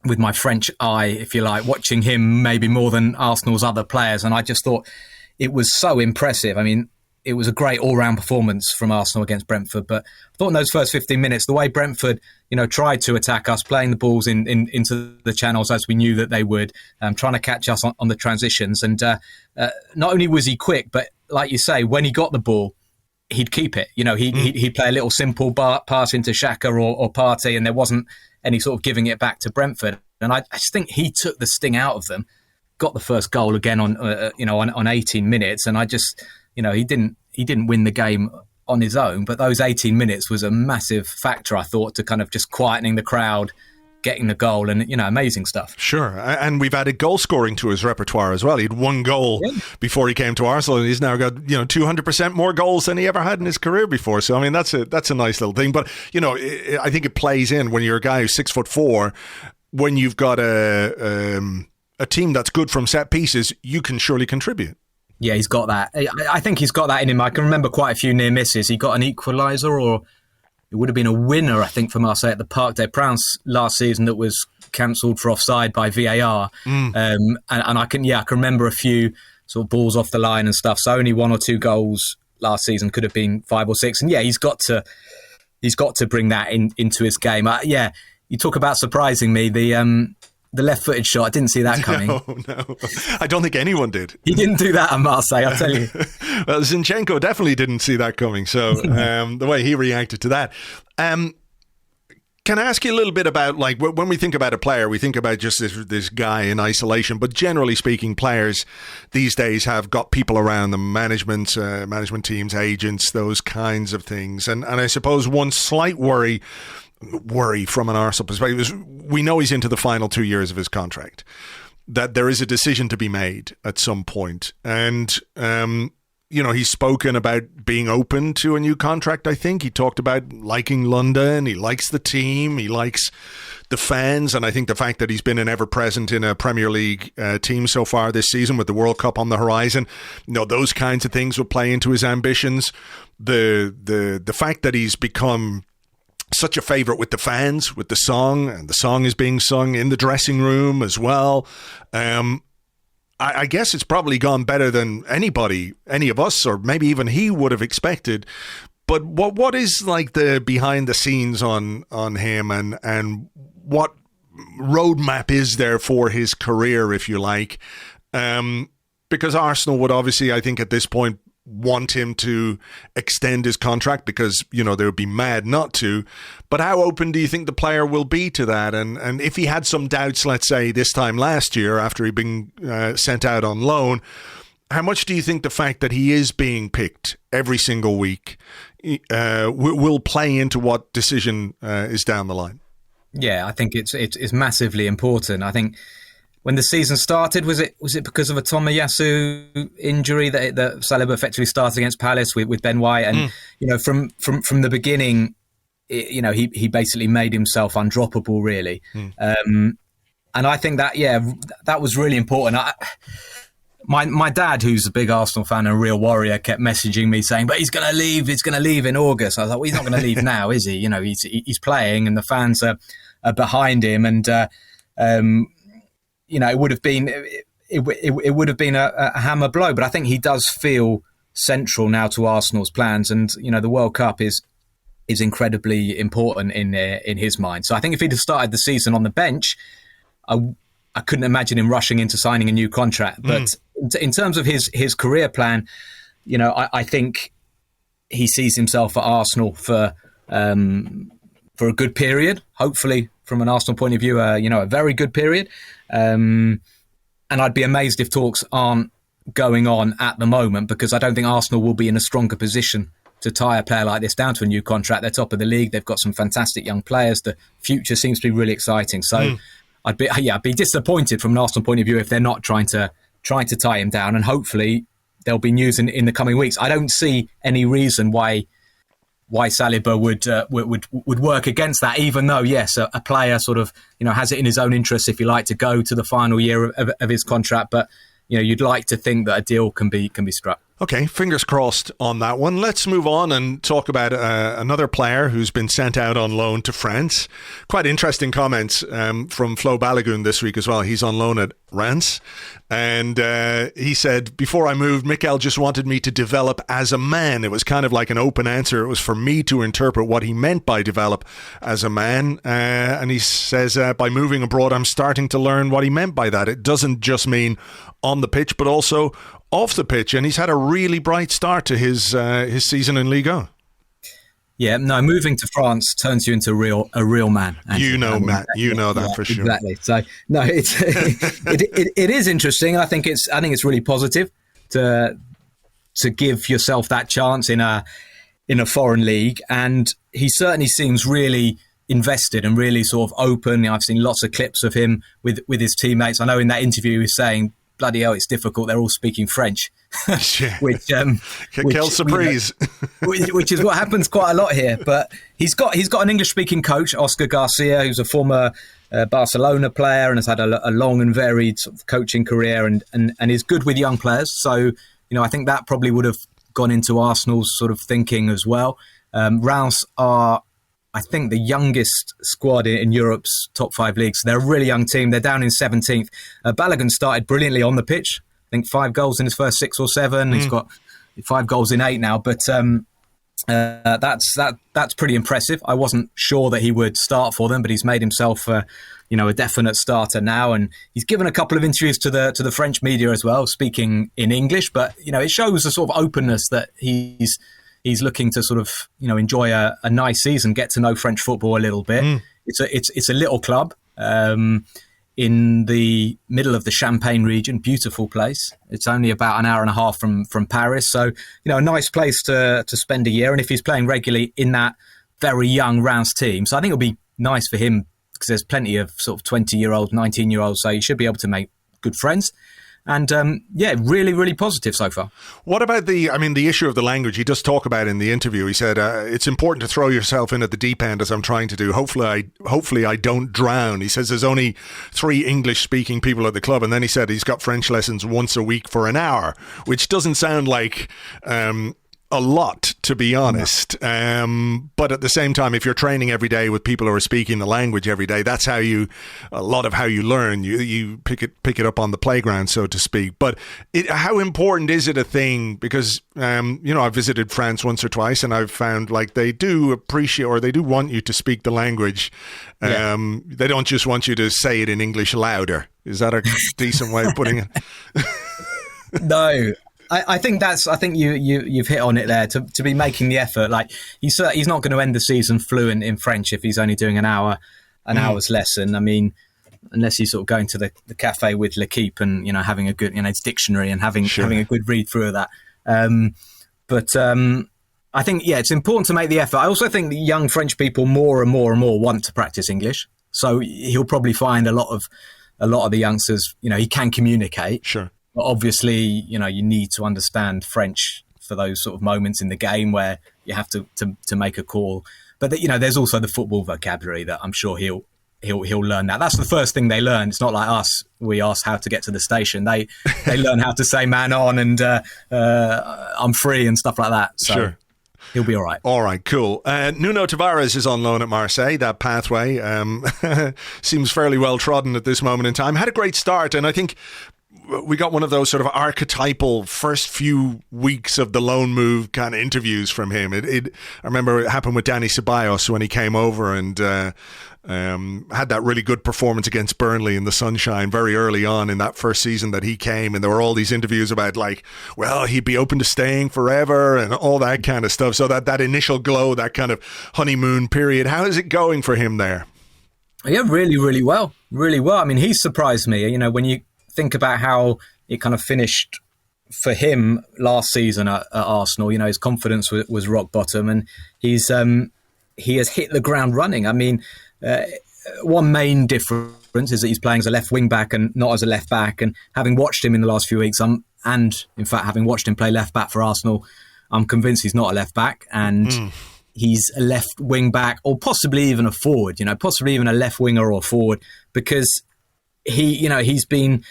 with my French eye, if you like, watching him maybe more than Arsenal's other players, and I just thought it was so impressive. I mean, it was a great all-round performance from Arsenal against Brentford, but I thought in those first 15 minutes, the way Brentford, tried to attack us, playing the balls into the channels as we knew that they would, trying to catch us on the transitions. And not only was he quick, but like you say, when he got the ball, he'd keep it. He'd play a little simple pass into Xhaka or Partey, and there wasn't any sort of giving it back to Brentford. And I just think he took the sting out of them, got the first goal again on 18 minutes, and I just... he didn't win the game on his own, but those 18 minutes was a massive factor, I thought, to kind of just quietening the crowd, getting the goal, and amazing stuff. Sure, and we've added goal scoring to his repertoire as well. He had 1 goal before he came to Arsenal, and he's now got 200% more goals than he ever had in his career before. So I mean, that's a nice little thing. But I think it plays in when you're a guy who's 6'4", when you've got a team that's good from set pieces, you can surely contribute. Yeah, he's got that. I think he's got that in him. I can remember quite a few near misses. He got an equaliser, or it would have been a winner, I think, for Marseille at the Parc des Princes last season that was cancelled for offside by VAR. And I can remember a few sort of balls off the line and stuff. So only 1 or 2 goals last season, could have been 5 or 6. And yeah, he's got to bring that into his game. You talk about surprising me. The left-footed shot, I didn't see that coming. No. I don't think anyone did. He didn't do that at Marseille, I'll tell you. Well, Zinchenko definitely didn't see that coming. So the way he reacted to that. Can I ask you a little bit about, like, when we think about a player, we think about just this guy in isolation. But generally speaking, players these days have got people around them, management teams, agents, those kinds of things. And I suppose one slight worry from an Arsenal perspective is we know he's into the final 2 years of his contract. that there is a decision to be made at some point. And, he's spoken about being open to a new contract, I think. He talked about liking London. He likes the team. He likes the fans. And I think the fact that he's been an ever-present in a Premier League team so far this season with the World Cup on the horizon, those kinds of things will play into his ambitions. The fact that he's become such a favourite with the fans, with the song, and the song is being sung in the dressing room as well. I guess it's probably gone better than any of us, or maybe even he would have expected. But what is like the behind the scenes on him, and what roadmap is there for his career, if you like? Because Arsenal would obviously, I think at this point, want him to extend his contract because, they would be mad not to. But how open do you think the player will be to that? And if he had some doubts, let's say this time last year after he'd been sent out on loan, how much do you think the fact that he is being picked every single week will play into what decision is down the line? Yeah, I think it's massively important. I think when the season started, was it because of a Tomiyasu injury that Saliba effectively started against Palace with Ben White, and from the beginning, he basically made himself undroppable, really. And I think that was really important. My dad, who's a big Arsenal fan and a real warrior, kept messaging me saying, "But he's going to leave. He's going to leave in August." I was like, "Well, he's not going to leave now, is he? He's playing, and the fans are behind him, and." It would have been a hammer blow, but I think he does feel central now to Arsenal's plans, and the World Cup is incredibly important in his mind. So I think if he'd have started the season on the bench, I couldn't imagine him rushing into signing a new contract. But in terms of his career plan, I think he sees himself at Arsenal for a good period, hopefully from an Arsenal point of view, a very good period. And I'd be amazed if talks aren't going on at the moment, because I don't think Arsenal will be in a stronger position to tie a player like this down to a new contract. They're top of the league. They've got some fantastic young players. The future seems to be really exciting. So I'd be disappointed from an Arsenal point of view if they're not trying to tie him down. And hopefully there'll be news in the coming weeks. I don't see any reason why Saliba would work against that, even though, yes, a player sort of, has it in his own interest, if you like, to go to the final year of his contract. But, you'd like to think that a deal can be struck. Okay, fingers crossed on that one. Let's move on and talk about another player who's been sent out on loan to France. Quite interesting comments from Flo Balogun this week as well. He's on loan at Reims. And he said, "Before I moved, Mikel just wanted me to develop as a man. It was kind of like an open answer. It was for me to interpret what he meant by develop as a man." And he says, "By moving abroad, I'm starting to learn what he meant by that. It doesn't just mean on the pitch, but also off the pitch." And he's had a really bright start to his season in Ligue. Yeah, no, moving to France turns you into a real man. Matt, that for sure. Exactly. So no, it is interesting. I think it's really positive to give yourself that chance in a foreign league, and he certainly seems really invested and really sort of open. I've seen lots of clips of him with his teammates. I know in that interview he was saying, "Bloody hell, it's difficult. They're all speaking French," which quelle surprise, which is what happens quite a lot here. But he's got an English-speaking coach, Oscar Garcia, who's a former Barcelona player and has had a long and varied sort of coaching career, and is good with young players. So I think that probably would have gone into Arsenal's sort of thinking as well. Reims are, I think, the youngest squad in Europe's top 5 leagues. They're a really young team. They're down in 17th. Balogun started brilliantly on the pitch. I think 5 goals in his first 6 or 7. He's got 5 goals in 8 now. But that's pretty impressive. I wasn't sure that he would start for them, but he's made himself a definite starter now. And he's given a couple of interviews to the French media as well, speaking in English. But it shows a sort of openness that he's looking to sort of, enjoy a nice season, get to know French football a little bit. It's a little club in the middle of the Champagne region, beautiful place. It's only about an hour and a half from Paris. So, a nice place to spend a year. And if he's playing regularly in that very young Reims team, so I think it'll be nice for him because there's plenty of sort of 20-year-old, 19-year-olds. So you should be able to make good friends. And really, really positive so far. What about the issue of the language? He does talk about it in the interview. He said, it's important to throw yourself in at the deep end, as I'm trying to do. Hopefully I don't drown. He says there's only 3 English-speaking people at the club. And then he said he's got French lessons once a week for an hour, which doesn't sound like a lot, to be honest. But at the same time, if you're training every day with people who are speaking the language every day, that's a lot of how you learn. You pick it up on the playground, so to speak. But how important is it a thing? Because I visited France once or twice, and I've found like they do appreciate, or they do want you to speak the language. Yeah. They don't just want you to say it in English louder. Is that a decent way of putting it? No. I think you've hit on it there, to be making the effort. Like he's not going to end the season fluent in French if he's only doing an hour's lesson. I mean, unless he's sort of going to the cafe with L'Equipe and having a good his dictionary and having a good read through of that. But I think it's important to make the effort. I also think that young French people more and more want to practice English. So he'll probably find a lot of the youngsters. He can communicate. Sure. But obviously, you need to understand French for those sort of moments in the game where you have to make a call. But there's also the football vocabulary that I'm sure he'll learn that. That's the first thing they learn. It's not like us. We ask how to get to the station. They learn how to say man on and I'm free and stuff like that. So sure. He'll be all right. All right, cool. Nuno Tavares is on loan at Marseille. That pathway seems fairly well trodden at this moment in time. Had a great start, and I think we got one of those sort of archetypal first few weeks of the loan move kind of interviews from him. I remember it happened with Dani Ceballos when he came over and had that really good performance against Burnley in the sunshine very early on in that first season that he came. And there were all these interviews about he'd be open to staying forever and all that kind of stuff. So that initial glow, that kind of honeymoon period, how is it going for him there? Yeah, really, really well. Really well. I mean, he's surprised me. When you think about how it kind of finished for him last season at Arsenal, his confidence was rock bottom, and he has hit the ground running. I mean, one main difference is that he's playing as a left wing back and not as a left back. And having watched him in the last few weeks, and in fact having watched him play left back for Arsenal, I'm convinced he's not a left back, and he's a left wing back, or possibly even a forward. Possibly even a left winger or forward, because he's been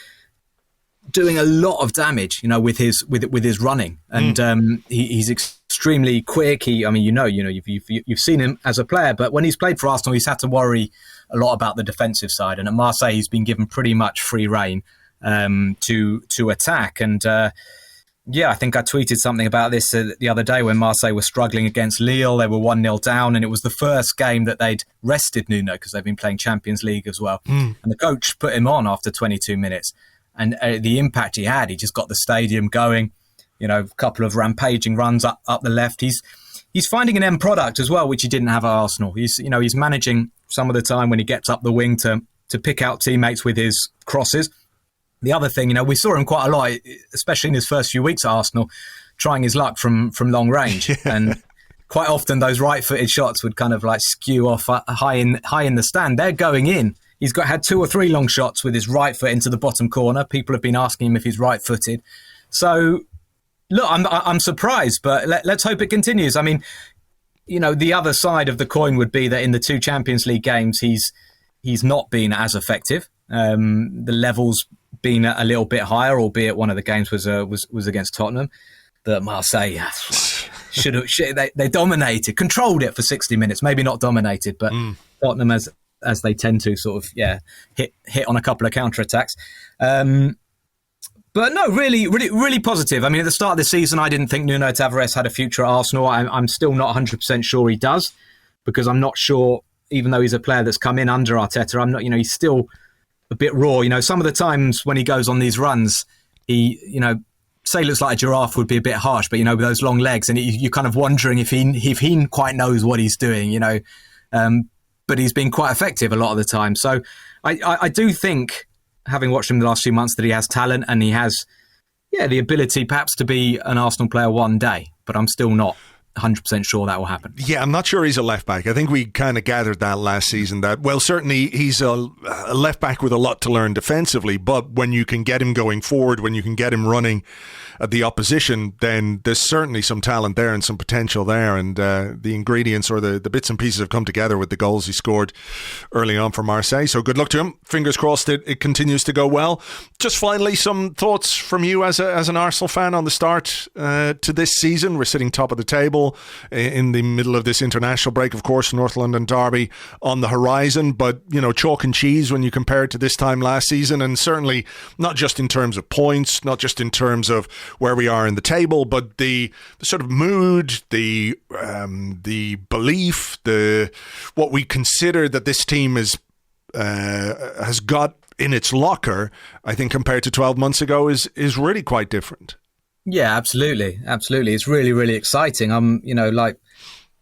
doing a lot of damage, with his running, and he's extremely quick. You've seen him as a player, but when he's played for Arsenal, he's had to worry a lot about the defensive side. And at Marseille, he's been given pretty much free rein to attack. And I think I tweeted something about this the other day when Marseille were struggling against Lille. They were 1-0 down, and it was the first game that they'd rested Nuno because they've been playing Champions League as well. And the coach put him on after 22 minutes. And the impact he had, he just got the stadium going, a couple of rampaging runs up the left. He's finding an end product as well, which he didn't have at Arsenal. He's managing some of the time when he gets up the wing to pick out teammates with his crosses. The other thing, we saw him quite a lot, especially in his first few weeks at Arsenal, trying his luck from long range. Yeah. And quite often those right-footed shots would kind of skew off high in the stand. They're going in. He's had 2 or 3 long shots with his right foot into the bottom corner. People have been asking him if he's right-footed. So, look, I'm surprised, but let's hope it continues. I mean, the other side of the coin would be that in the 2 Champions League games, he's not been as effective. The level's been a little bit higher, albeit one of the games was against Tottenham. But Marseille they dominated, controlled it for 60 minutes. Maybe not dominated, but Tottenham as they tend to sort of hit on a couple of counter-attacks. But no, really, really, really positive. I mean, at the start of the season, I didn't think Nuno Tavares had a future at Arsenal. I'm still not 100% sure he does, because I'm not sure, even though he's a player that's come in under Arteta, I'm not, he's still a bit raw. Some of the times when he goes on these runs, he, say looks like a giraffe would be a bit harsh, but, with those long legs, and you're kind of wondering if he quite knows what he's doing, but he's been quite effective a lot of the time. So I do think, having watched him the last few months, that he has talent and he has the ability perhaps to be an Arsenal player one day, but I'm still not 100% sure that will happen. Yeah, I'm not sure he's a left back. I think we kind of gathered that last season that, well, certainly he's a left back with a lot to learn defensively, but when you can get him going forward, when you can get him running at the opposition, then there's certainly some talent there and some potential there, and the ingredients or the bits and pieces have come together with the goals he scored early on for Marseille. So good luck to him. Fingers crossed it continues to go well. Just finally, some thoughts from you as an Arsenal fan on the start to this season. We're sitting top of the table in the middle of this international break, of course, North London derby on the horizon, but chalk and cheese when you compare it to this time last season, and certainly not just in terms of points, not just in terms of where we are in the table, but the sort of mood, the belief, what we consider that this team has got in its locker, I think compared to 12 months ago is really quite different. Yeah, absolutely. It's really, really exciting. I'm, like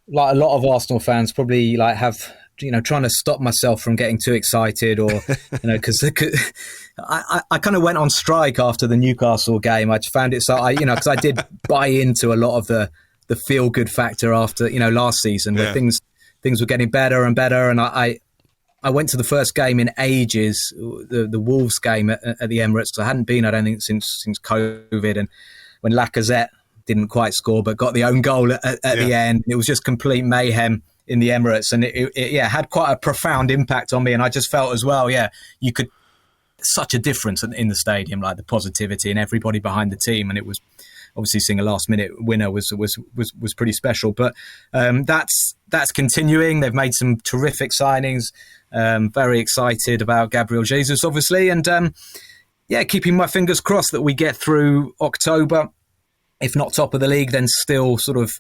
a lot of Arsenal fans probably have, trying to stop myself from getting too excited or, because I kind of went on strike after the Newcastle game. I found it so, because I did buy into a lot of the feel good factor after, last season where things were getting better and better. And I went to the first game in ages, the Wolves game at the Emirates, because I hadn't been, I don't think, since COVID. And when Lacazette didn't quite score, but got the own goal at the end, it was just complete mayhem in the Emirates. And it had quite a profound impact on me. And I just felt as well, you could, such a difference in the stadium, like the positivity and everybody behind the team. And it was obviously seeing a last minute winner was pretty special. But that's continuing. They've made some terrific signings. Very excited about Gabriel Jesus, obviously. And keeping my fingers crossed that we get through October, if not top of the league, then still sort of,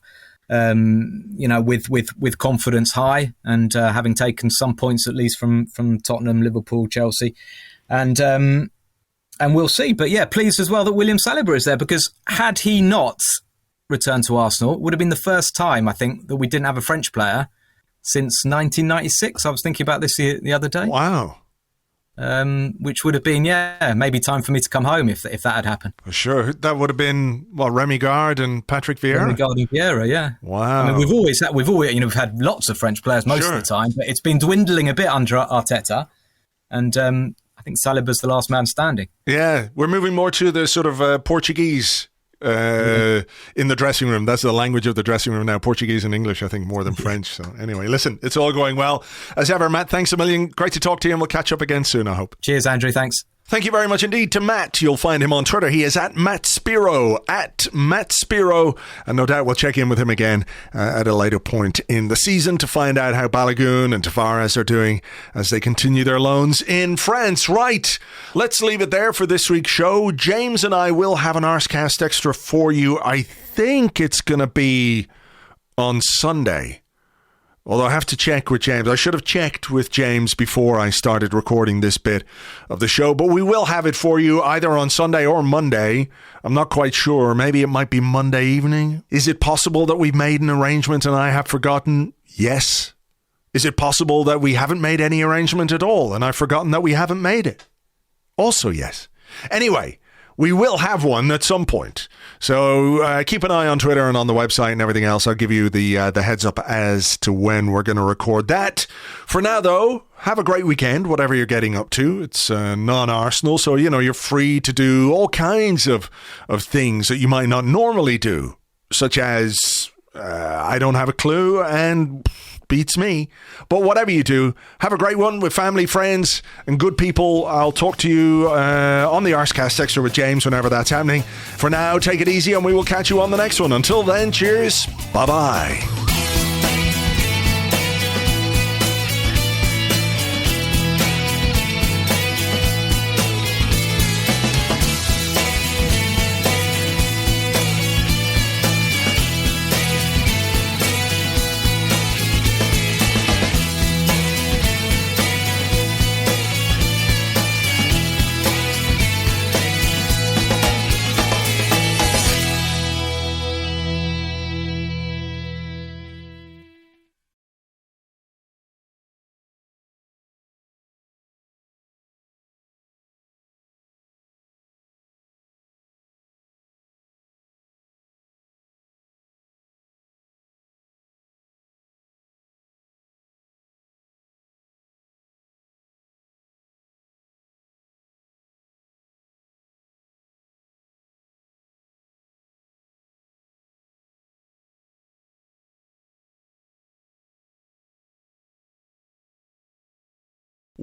with confidence high and having taken some points at least from Tottenham, Liverpool, Chelsea, and we'll see. But pleased as well that William Saliba is there, because had he not returned to Arsenal, it would have been the first time, I think, that we didn't have a French player since 1996. I was thinking about this the other day. Wow. Which would have been, maybe time for me to come home if that had happened. Sure. That would have been, Remy Gard and Patrick Vieira? Remy Gard and Vieira, yeah. Wow. I mean, we've always we've had lots of French players most of the time, but it's been dwindling a bit under Arteta. And I think Saliba's the last man standing. Yeah, we're moving more to the sort of Portuguese in the dressing room. That's the language of the dressing room now. Portuguese and English, I think, more than French. So anyway, listen, it's all going well. As ever, Matt, thanks a million. Great to talk to you, and we'll catch up again soon, I hope. Cheers, Andrew. Thanks. Thank you very much indeed to Matt. You'll find him on Twitter. He is at Matt Spiro, and no doubt we'll check in with him again at a later point in the season to find out how Balogun and Tavares are doing as they continue their loans in France. Right, let's leave it there for this week's show. James and I will have an Arsecast extra for you. I think it's going to be on Sunday. Although I have to check with James. I should have checked with James before I started recording this bit of the show. But we will have it for you either on Sunday or Monday. I'm not quite sure. Maybe it might be Monday evening. Is it possible that we've made an arrangement and I have forgotten? Yes. Is it possible that we haven't made any arrangement at all and I've forgotten that we haven't made it? Also yes. Anyway, we will have one at some point. So keep an eye on Twitter and on the website and everything else. I'll give you the heads up as to when we're going to record that. For now, though, have a great weekend, whatever you're getting up to. It's non-Arsenal, so, you're free to do all kinds of things that you might not normally do, such as, I don't have a clue, and beats me. But whatever you do, have a great one with family, friends, and good people. I'll talk to you on the Arsecast Extra with James whenever that's happening. For now, take it easy and we will catch you on the next one. Until then, cheers. Bye-bye.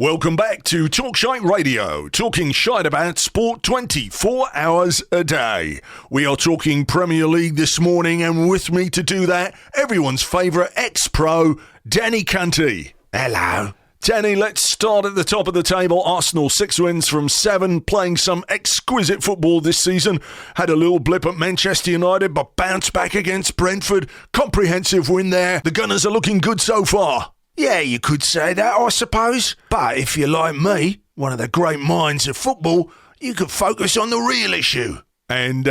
Welcome back to Talk Shite Radio, talking shite about sport 24 hours a day. We are talking Premier League this morning, and with me to do that, everyone's favourite ex-pro, Danny Cunty. Hello. Danny, let's start at the top of the table. Arsenal, 6 wins from 7, playing some exquisite football this season. Had a little blip at Manchester United, but bounced back against Brentford. Comprehensive win there. The Gunners are looking good so far. Yeah, you could say that, I suppose. But if you're like me, one of the great minds of football, you could focus on the real issue. And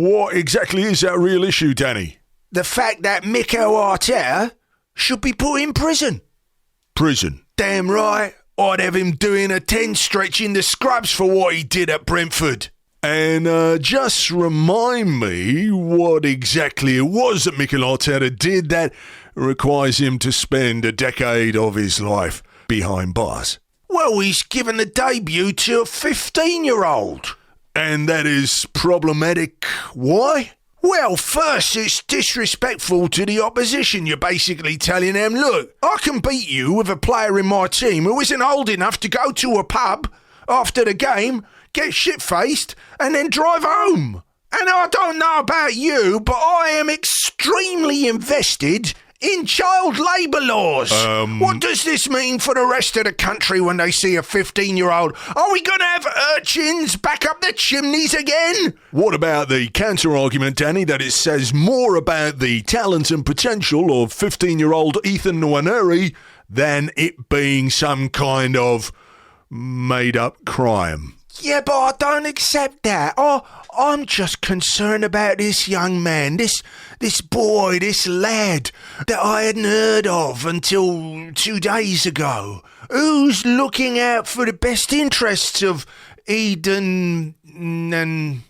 what exactly is that real issue, Danny? The fact that Mikel Arteta should be put in prison. Prison? Damn right. I'd have him doing a 10 stretch in the scrubs for what he did at Brentford. And just remind me what exactly it was that Mikel Arteta did that requires him to spend a decade of his life behind bars. Well, he's given the debut to a 15-year-old. And that is problematic. Why? Well, first, it's disrespectful to the opposition. You're basically telling them, look, I can beat you with a player in my team who isn't old enough to go to a pub after the game, get shit-faced, and then drive home. And I don't know about you, but I am extremely invested in child labour laws. What does this mean for the rest of the country when they see a 15-year-old? Are we going to have urchins back up the chimneys again? What about the counter-argument, Danny, that it says more about the talent and potential of 15-year-old Ethan Nwaneri than it being some kind of made-up crime? Yeah, but I don't accept that. I'm just concerned about this young man, this boy, this lad that I hadn't heard of until 2 days ago. Who's looking out for the best interests of Eden and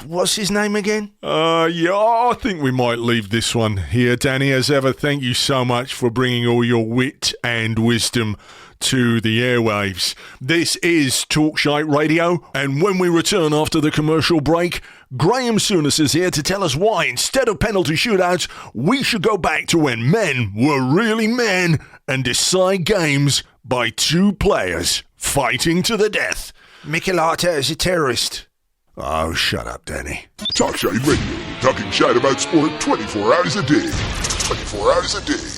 what's his name again? Yeah, I think we might leave this one here, Danny. As ever, thank you so much for bringing all your wit and wisdom to the airwaves. This is Talk Shite Radio, and when we return after the commercial break, Graham Souness is here to tell us why, instead of penalty shootouts, we should go back to when men were really men and decide games by 2 players fighting to the death. Mikel Arteta is a terrorist. Oh, shut up, Danny. Talk Shite Radio, talking shite about sport 24 hours a day. 24 hours a day.